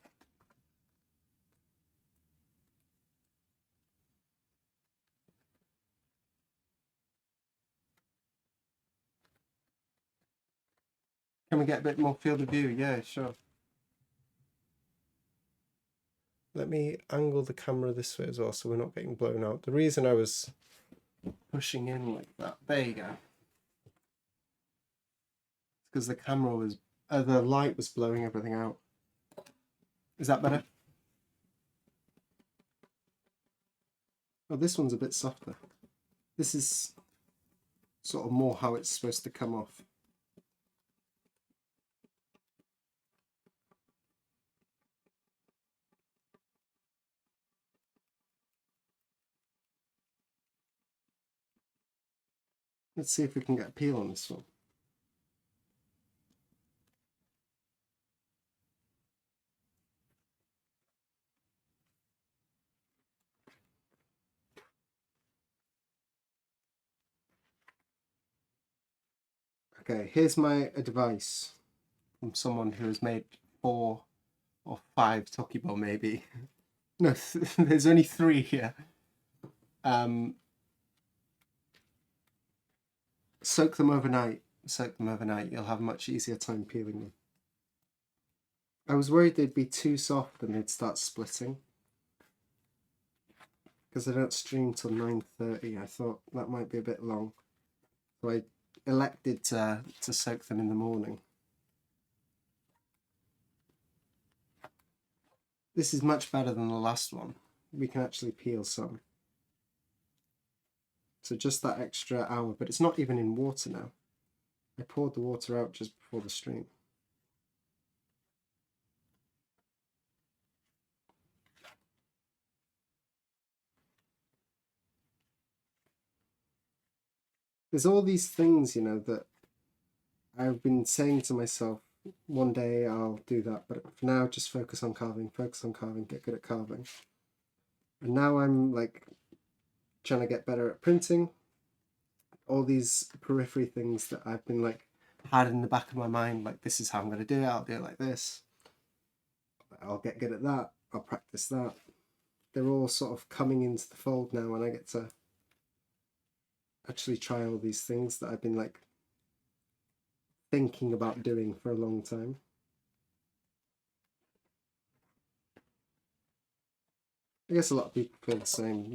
S1: Can we get a bit more field of view? Yeah, sure. Let me angle the camera this way as well so we're not getting blown out. The reason I was pushing in like that, there you go, because the camera was, the light was blowing everything out. Is that better? Oh, this one's a bit softer. This is sort of more how it's supposed to come off. Let's see if we can get a peel on this one. Okay, here's my advice from someone who has made 4 or 5 Tokibo maybe. No, there's only 3 here. Soak them overnight. You'll have a much easier time peeling them. I was worried they'd be too soft and they'd start splitting. Because I don't stream till 9:30, I thought that might be a bit long. So I elected to soak them in the morning. This is much better than the last one. We can actually peel some. So just that extra hour, but it's not even in water now. I poured the water out just before the stream. There's all these things, you know, that I've been saying to myself, one day I'll do that, but for now, just focus on carving, get good at carving. And now I'm like trying to get better at printing. All these periphery things that I've been like had in the back of my mind, like this is how I'm going to do it, I'll do it like this. I'll get good at that, I'll practice that. They're all sort of coming into the fold now, and I get to actually try all these things that I've been like thinking about doing for a long time. I guess a lot of people feel the same.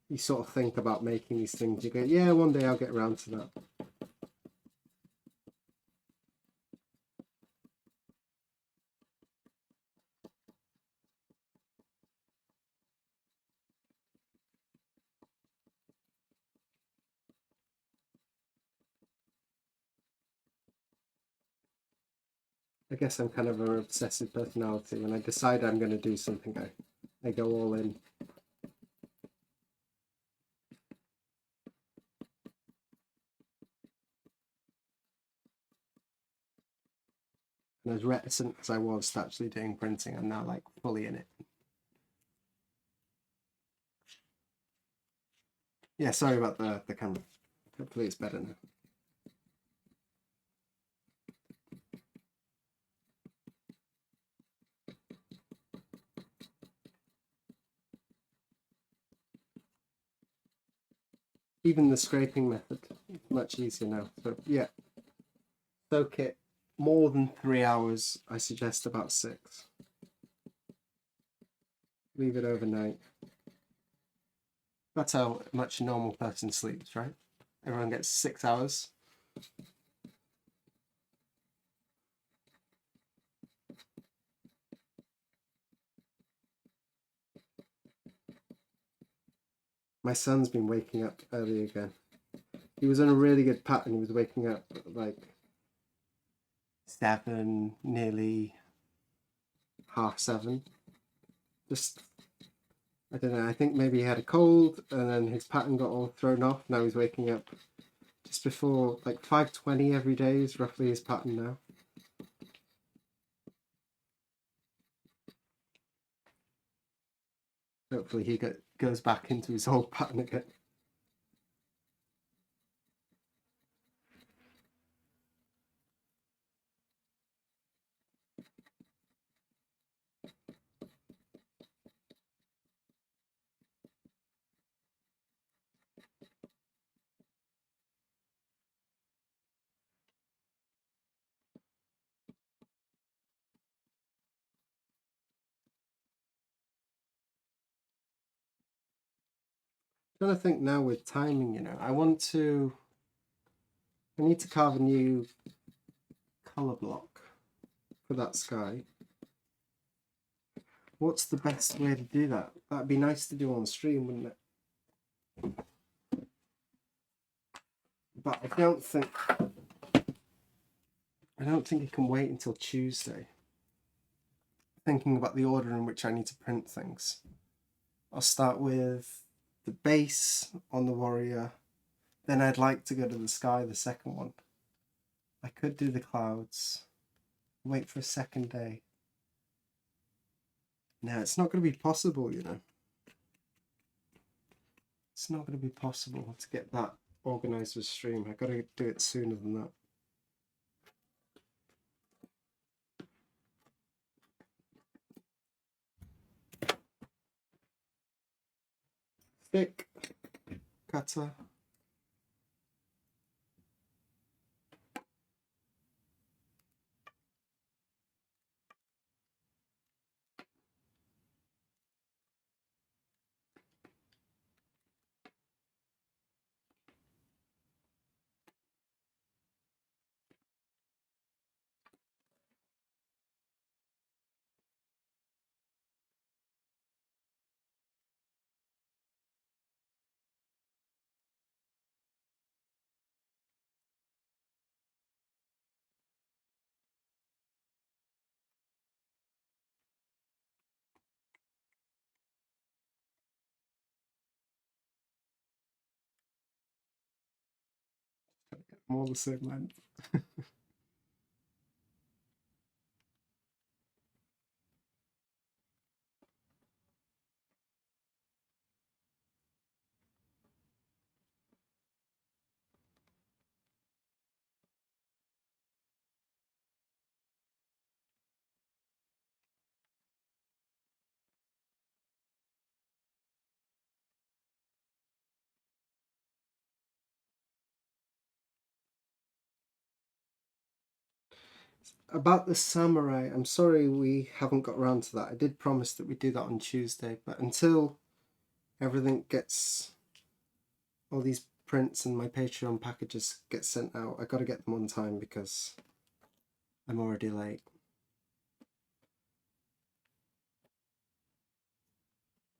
S1: You sort of think about making these things, you go, yeah, one day I'll get around to that. I guess I'm kind of an obsessive personality. When I decide I'm going to do something, I go all in. And as reticent as I was to actually doing printing, I'm now like fully in it. Yeah, sorry about the camera. Hopefully it's better now. Even the scraping method is much easier now. So yeah, soak it more than 3 hours. I suggest about 6. Leave it overnight. That's how much a normal person sleeps, right? Everyone gets 6 hours. My son's been waking up early again. He was on a really good pattern. He was waking up at like 7, nearly 7:30. Just, I don't know, I think maybe he had a cold and then his pattern got all thrown off. Now he's waking up just before like 5:20 every day is roughly his pattern now. Hopefully he goes back into his old pattern again. I'm trying to think now with timing, you know, I need to carve a new colour block for that sky. What's the best way to do that? That'd be nice to do on stream, wouldn't it? But I don't think it can wait until Tuesday. Thinking about the order in which I need to print things. I'll start with the base on the warrior. Then I'd like to go to the sky, the second one. I could do the clouds. Wait for a second day. No, it's not going to be possible, you know. It's not going to be possible to get that organised with stream. I've got to do it sooner than that. Thick cutter. I'm all the same length. About the samurai, I'm sorry we haven't got around to that. I did promise that we'd do that on Tuesday, but until everything gets, all these prints and my Patreon packages get sent out, I got to get them on time because I'm already late.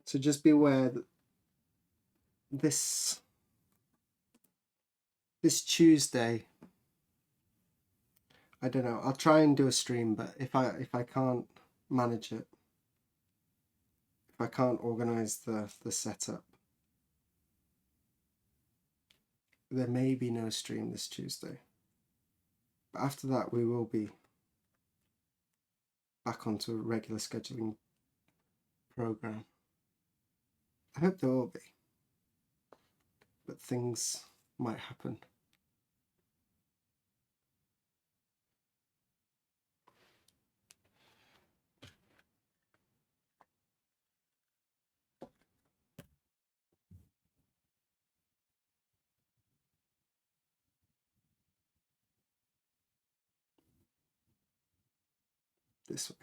S1: So just be aware that this Tuesday, I don't know, I'll try and do a stream, but if I can't manage it, if I can't organise the setup, there may be no stream this Tuesday. But after that, we will be back onto a regular scheduling program. I hope there will be, but things might happen. This way.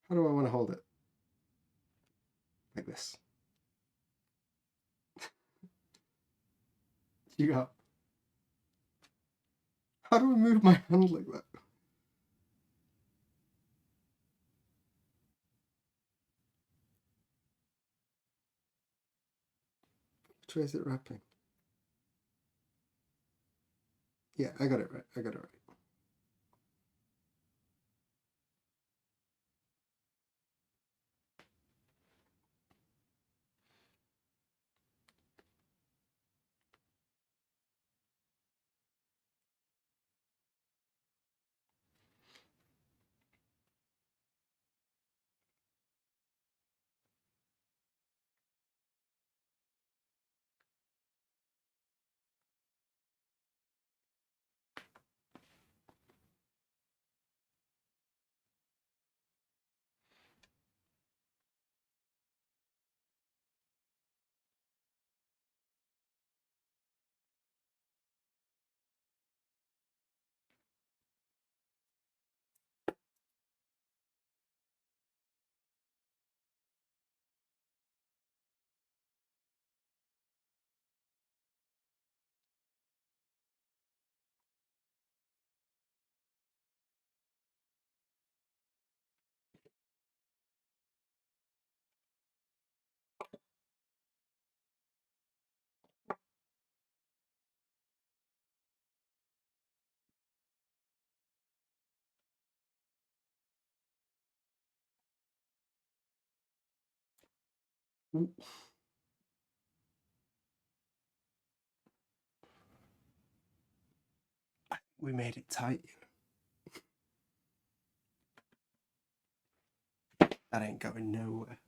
S1: How do I want to hold it? Like this. You got. How do I move my hand like that? Which way is it wrapping? Yeah, I got it right. I got it right. We made it tight. That ain't going nowhere.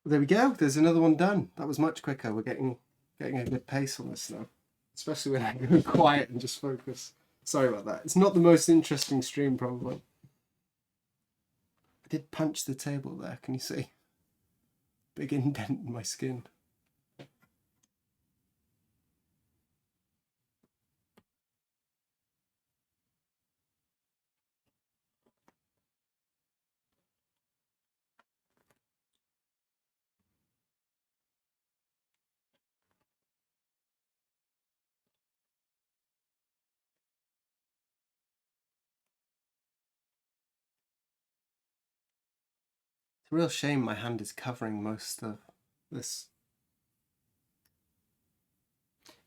S1: Well, there we go. There's another one done. That was much quicker. We're getting a good pace on this now, especially when I go quiet and just focus. Sorry about that. It's not the most interesting stream, probably. I did punch the table there. Can you see? Big indent in my skin. It's a real shame my hand is covering most of this.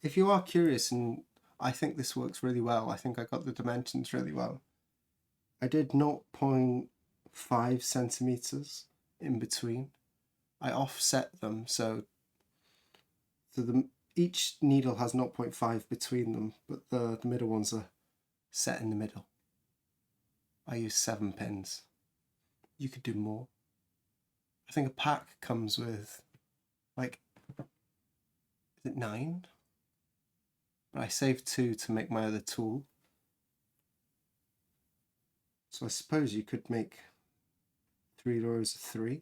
S1: If you are curious, and I think this works really well, I think I got the dimensions really well. I did 0.5 centimeters in between. I offset them so each needle has 0.5 between them, but the middle ones are set in the middle. I use 7 pins. You could do more. I think a pack comes with, like, is it 9? But I saved 2 to make my other tool. So I suppose you could make 3 rows of 3.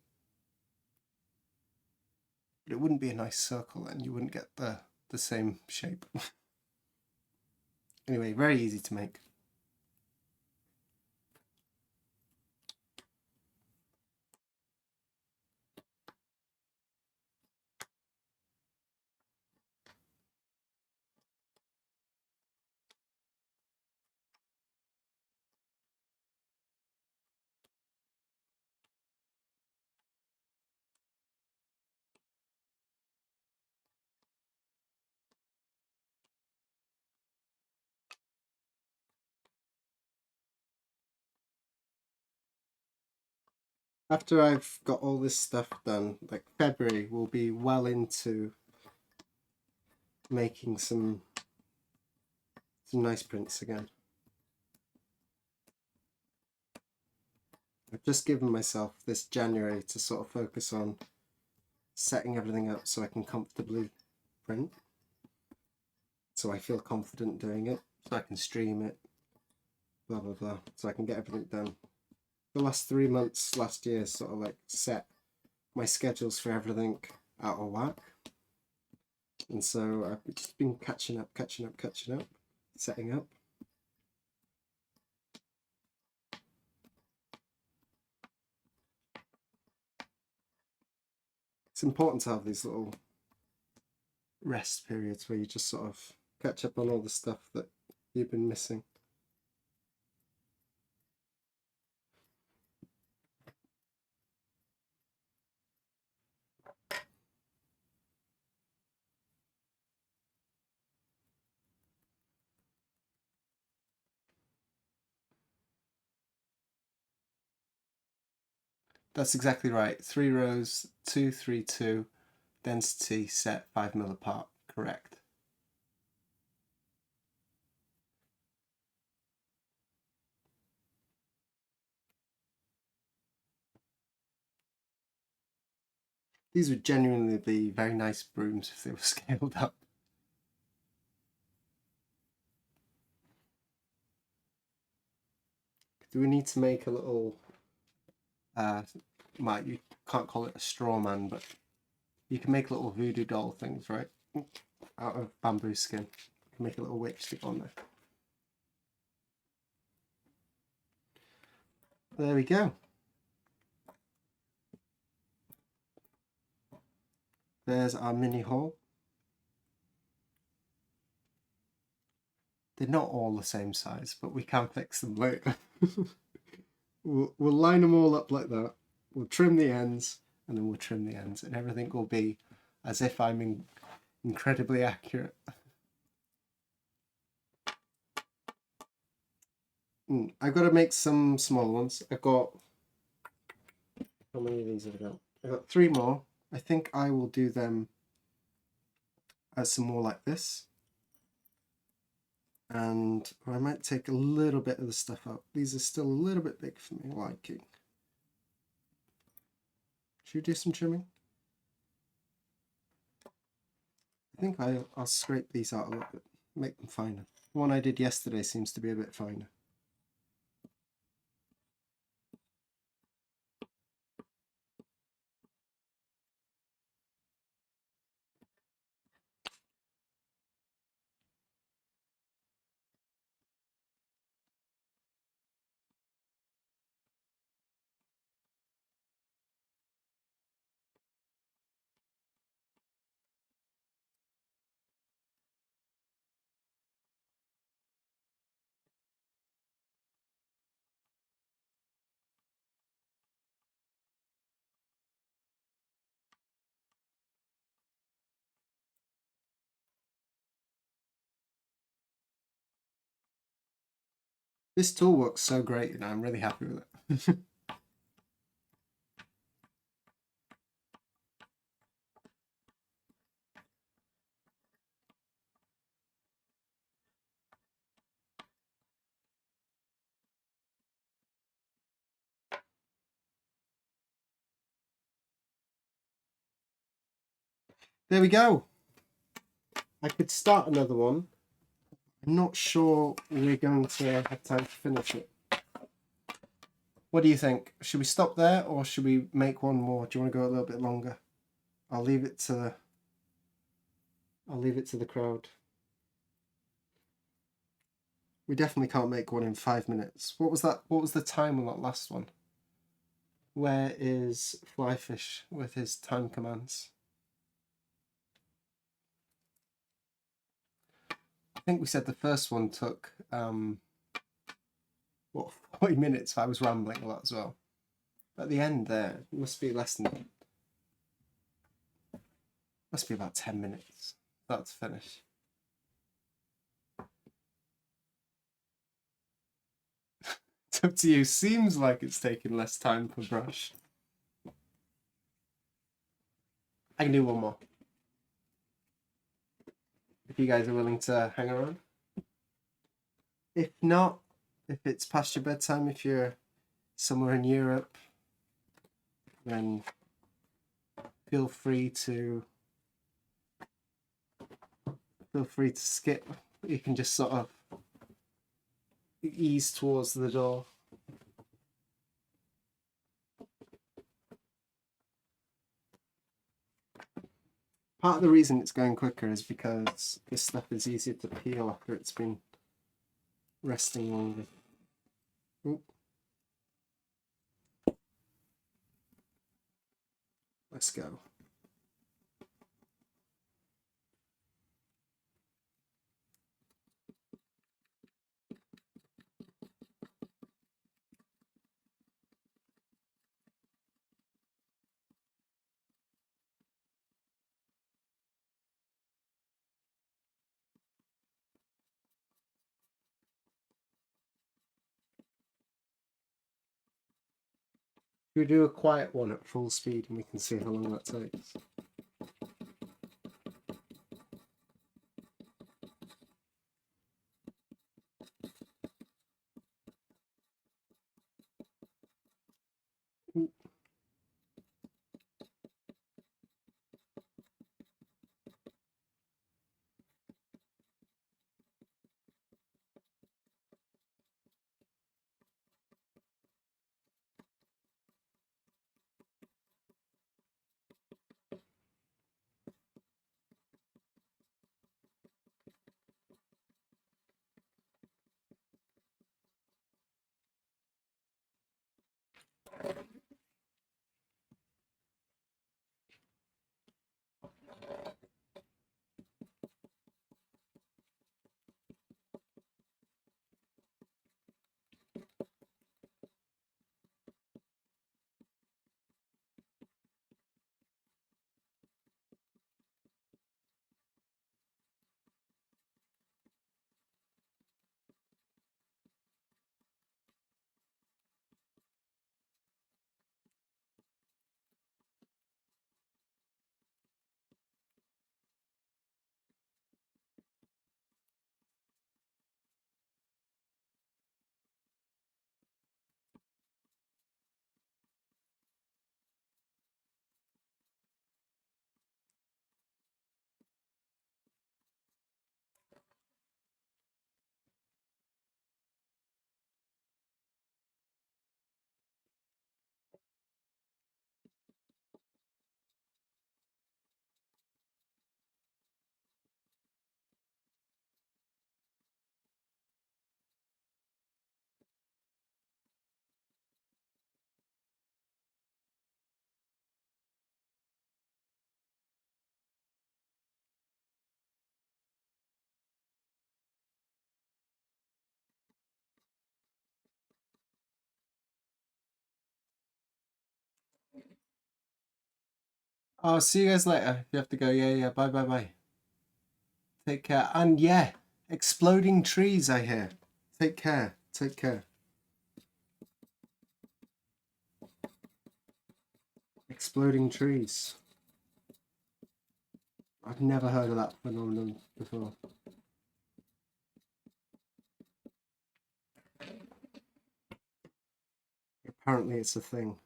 S1: But it wouldn't be a nice circle and you wouldn't get the same shape. Anyway, very easy to make. After I've got all this stuff done, like February, we'll be well into making some nice prints again. I've just given myself this January to sort of focus on setting everything up so I can comfortably print. So I feel confident doing it, so I can stream it, blah blah blah, so I can get everything done. The last 3 months last year sort of like set my schedules for everything out of whack. And so I've just been catching up, setting up. It's important to have these little rest periods where you just sort of catch up on all the stuff that you've been missing. That's exactly right. 3 rows, 2, 3, 2, density set 5mm apart. Correct. These would genuinely be very nice brooms if they were scaled up. Do we need to make a little, you can't call it a straw man, but you can make little voodoo doll things, right? Out of bamboo skin. You can make a little witch stick on there. There we go. There's our mini haul. They're not all the same size, but we can fix them later. we'll line them all up like that. We'll trim the ends, and then we'll trim the ends, and everything will be as if I'm incredibly accurate. I've got to make some smaller ones. I've got, how many of these have I got? I've got 3 more. I think I will do them as some more like this. And I might take a little bit of the stuff out. These are still a little bit big for me liking. Should we do some trimming? I think I'll scrape these out a little bit, make them finer. The one I did yesterday seems to be a bit finer. This tool works so great, and I'm really happy with it. There we go. I could start another one. I'm not sure we're going to have time to finish it. What do you think? Should we stop there, or should we make one more? Do you want to go a little bit longer? I'll leave it to the crowd. We definitely can't make one in 5 minutes. What was that? What was the time on that last one? Where is Flyfish with his time commands? I think we said the first one took 40 minutes. I was rambling a lot as well. At the end there, it must be less than. Must be about 10 minutes. That's finished. It's up to you. Seems like it's taking less time per brush. I can do one more. If you guys are willing to hang around. If not, if it's past your bedtime, if you're somewhere in Europe, then feel free to skip. You can just sort of ease towards the door. Part of the reason it's going quicker is because this stuff is easier to peel after it's been resting longer. Oop. Let's go. We do a quiet one at full speed and we can see how long that takes. I'll see you guys later. If you have to go, yeah. Bye, bye, bye. Take care. And yeah, exploding trees, I hear. Take care. Take care. Exploding trees. I've never heard of that phenomenon before. Apparently it's a thing.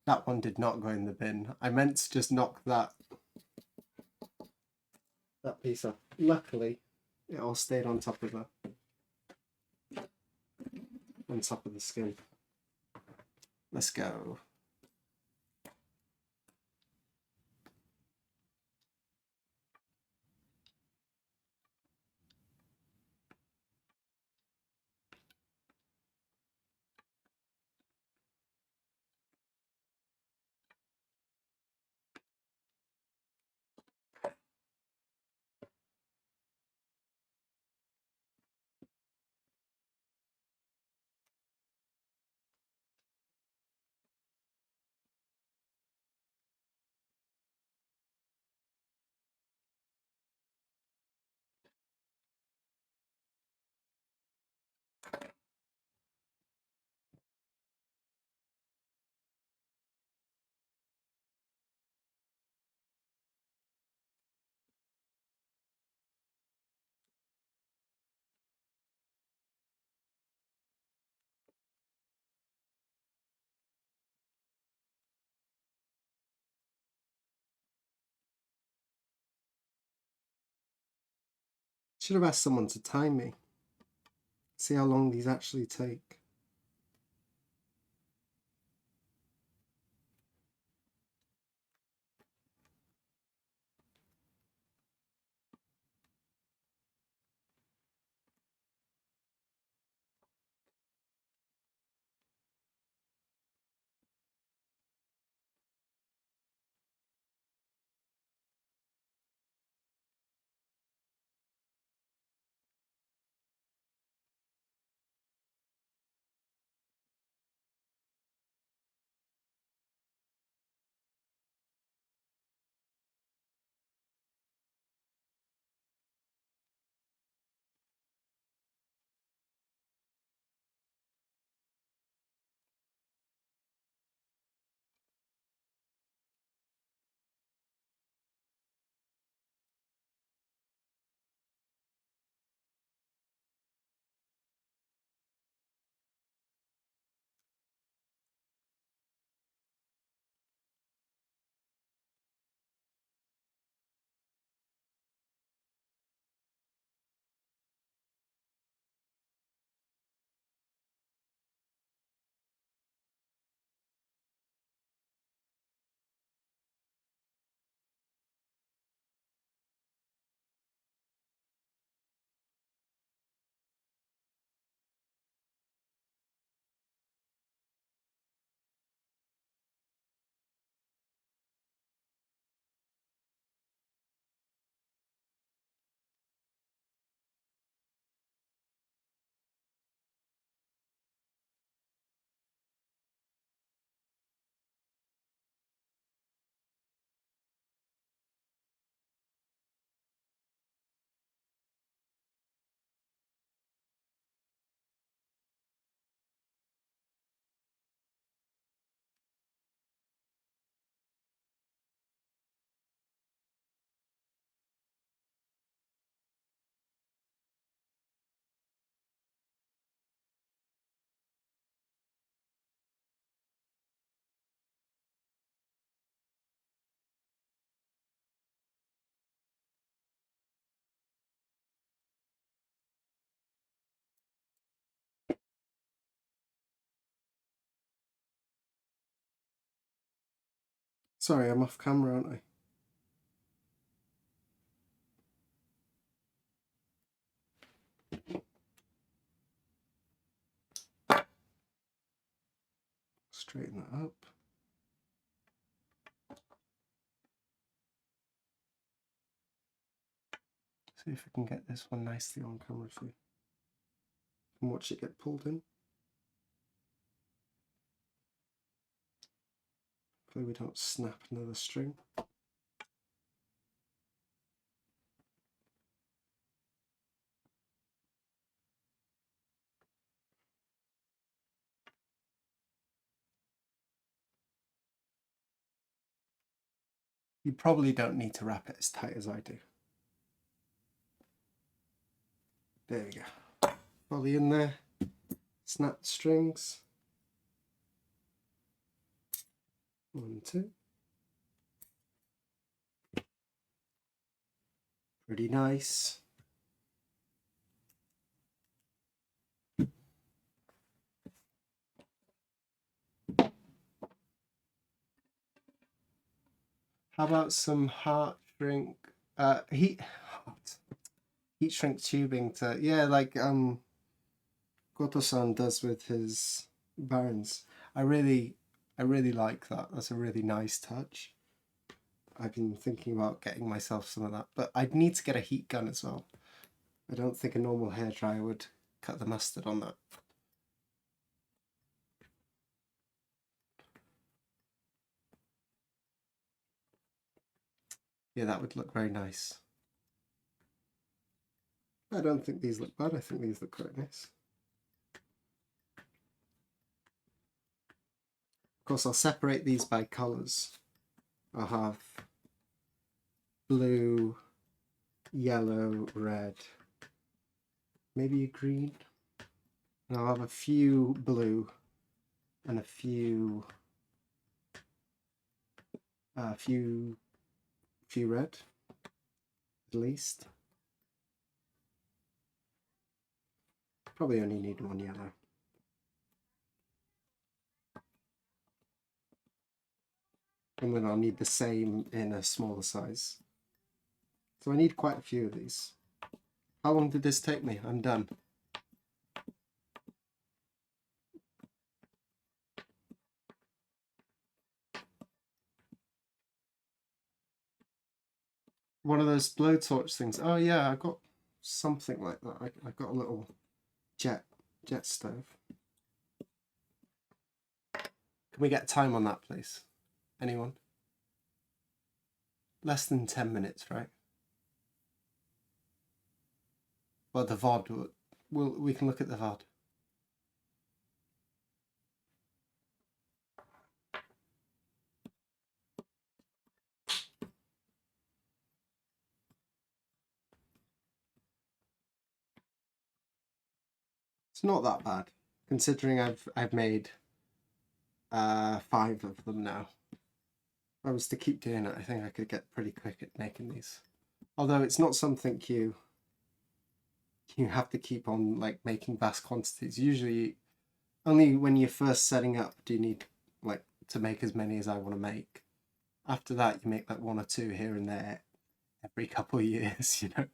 S1: That one did not go in the bin. I meant to just knock that piece off. Luckily, it all stayed on top of the skin. Let's go. Should have asked someone to time me. See how long these actually take. Sorry, I'm off camera, aren't I? Straighten that up. See if we can get this one nicely on camera for you. And watch it get pulled in. Hopefully we don't snap another string. You probably don't need to wrap it as tight as I do. There we go. Fully in there. Snap the strings. 1, 2. Pretty nice. How about some heat shrink tubing to, yeah, like Goto-san does with his barons. I really like that. That's a really nice touch. I've been thinking about getting myself some of that, but I'd need to get a heat gun as well. I don't think a normal hairdryer would cut the mustard on that. Yeah, that would look very nice. I don't think these look bad. I think these look quite nice. Of course, I'll separate these by colours. I'll have blue, yellow, red, maybe a green. And I'll have a few blue and a few red, at least. Probably only need one yellow. And then I'll need the same in a smaller size. So I need quite a few of these. How long did this take me? I'm done. One of those blowtorch things. Oh yeah, I got something like that. I got a little jet stove. Can we get time on that, please? Anyone? Less than 10 minutes, right? Well, the VOD, we can look at the VOD. It's not that bad, considering I've made 5 of them now. If I was to keep doing it, I think I could get pretty quick at making these. Although it's not something you have to keep on like making vast quantities. Usually, only when you're first setting up do you need like to make as many as I want to make. After that, you make like 1 or 2 here and there every couple of years. You know,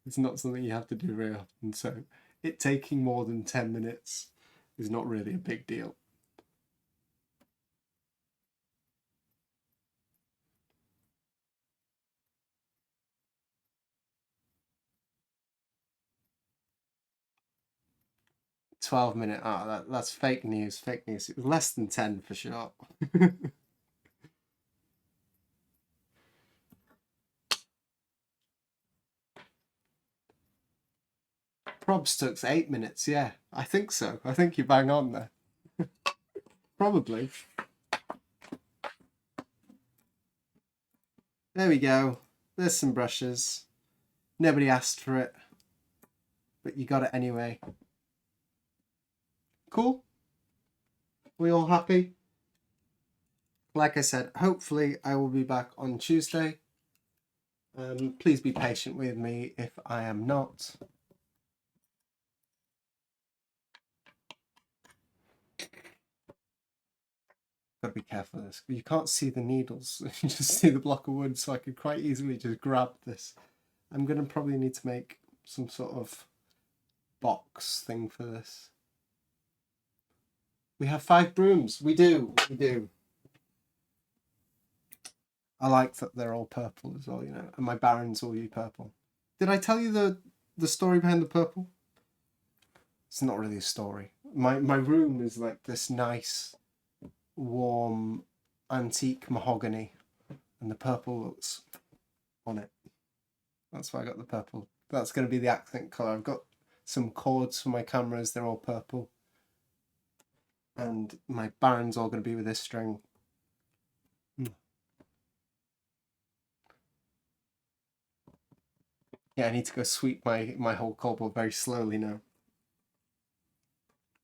S1: it's not something you have to do very often. So it taking more than 10 minutes is not really a big deal. "12-minute." Ah, that's fake news. Fake news. It was less than 10 for sure. Probs took 8 minutes. Yeah, I think so. I think you bang on there. Probably. There we go. There's some brushes. Nobody asked for it, but you got it anyway. Cool. We all happy? Like I said, hopefully I will be back on Tuesday. Please be patient with me if I am not. Gotta be careful of this. You can't see the needles. You just see the block of wood, so I could quite easily just grab this. I'm gonna probably need to make some sort of box thing for this. We have 5 brooms. We do. I like that they're all purple as well, you know, and my barons all purple. Did I tell you the story behind the purple? It's not really a story. My room is like this nice, warm, antique mahogany, and the purple looks on it. That's why I got the purple. That's going to be the accent colour. I've got some cords for my cameras, they're all purple. And my baron's all going to be with this string. Yeah, I need to go sweep my whole cobble very slowly now.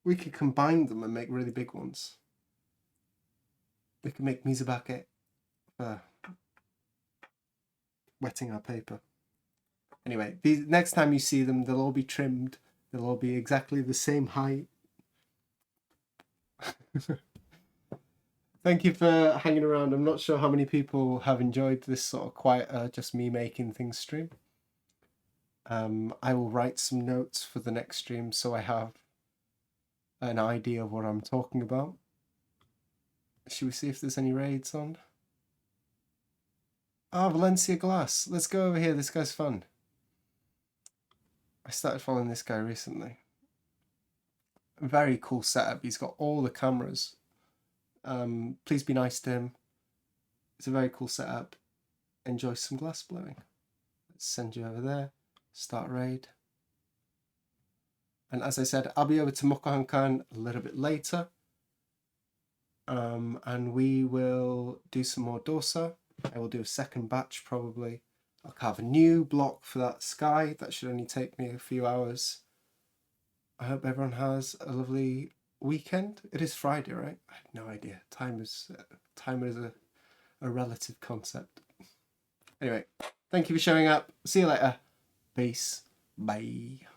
S1: We could combine them and make really big ones. We could make mizabake for wetting our paper. Anyway, next time you see them, they'll all be trimmed. They'll all be exactly the same height. Thank you for hanging around. I'm not sure how many people have enjoyed this sort of quiet, just me making things stream. I will write some notes for the next stream so I have an idea of what I'm talking about. Should we see if there's any raids on? Ah, Valencia Glass. Let's go over here. This guy's fun. I started following this guy recently. Very cool setup. He's got all the cameras. Please be nice to him. It's a very cool setup. Enjoy some glass blowing. Let's send you over there. Start raid. And as I said, I'll be over to Mokohankan a little bit later. And we will do some more dosa. I will do a second batch probably. I'll carve a new block for that sky. That should only take me a few hours. I hope everyone has a lovely weekend. It is Friday, right? I have no idea. Time is a relative concept. Anyway, thank you for showing up. See you later. Peace. Bye.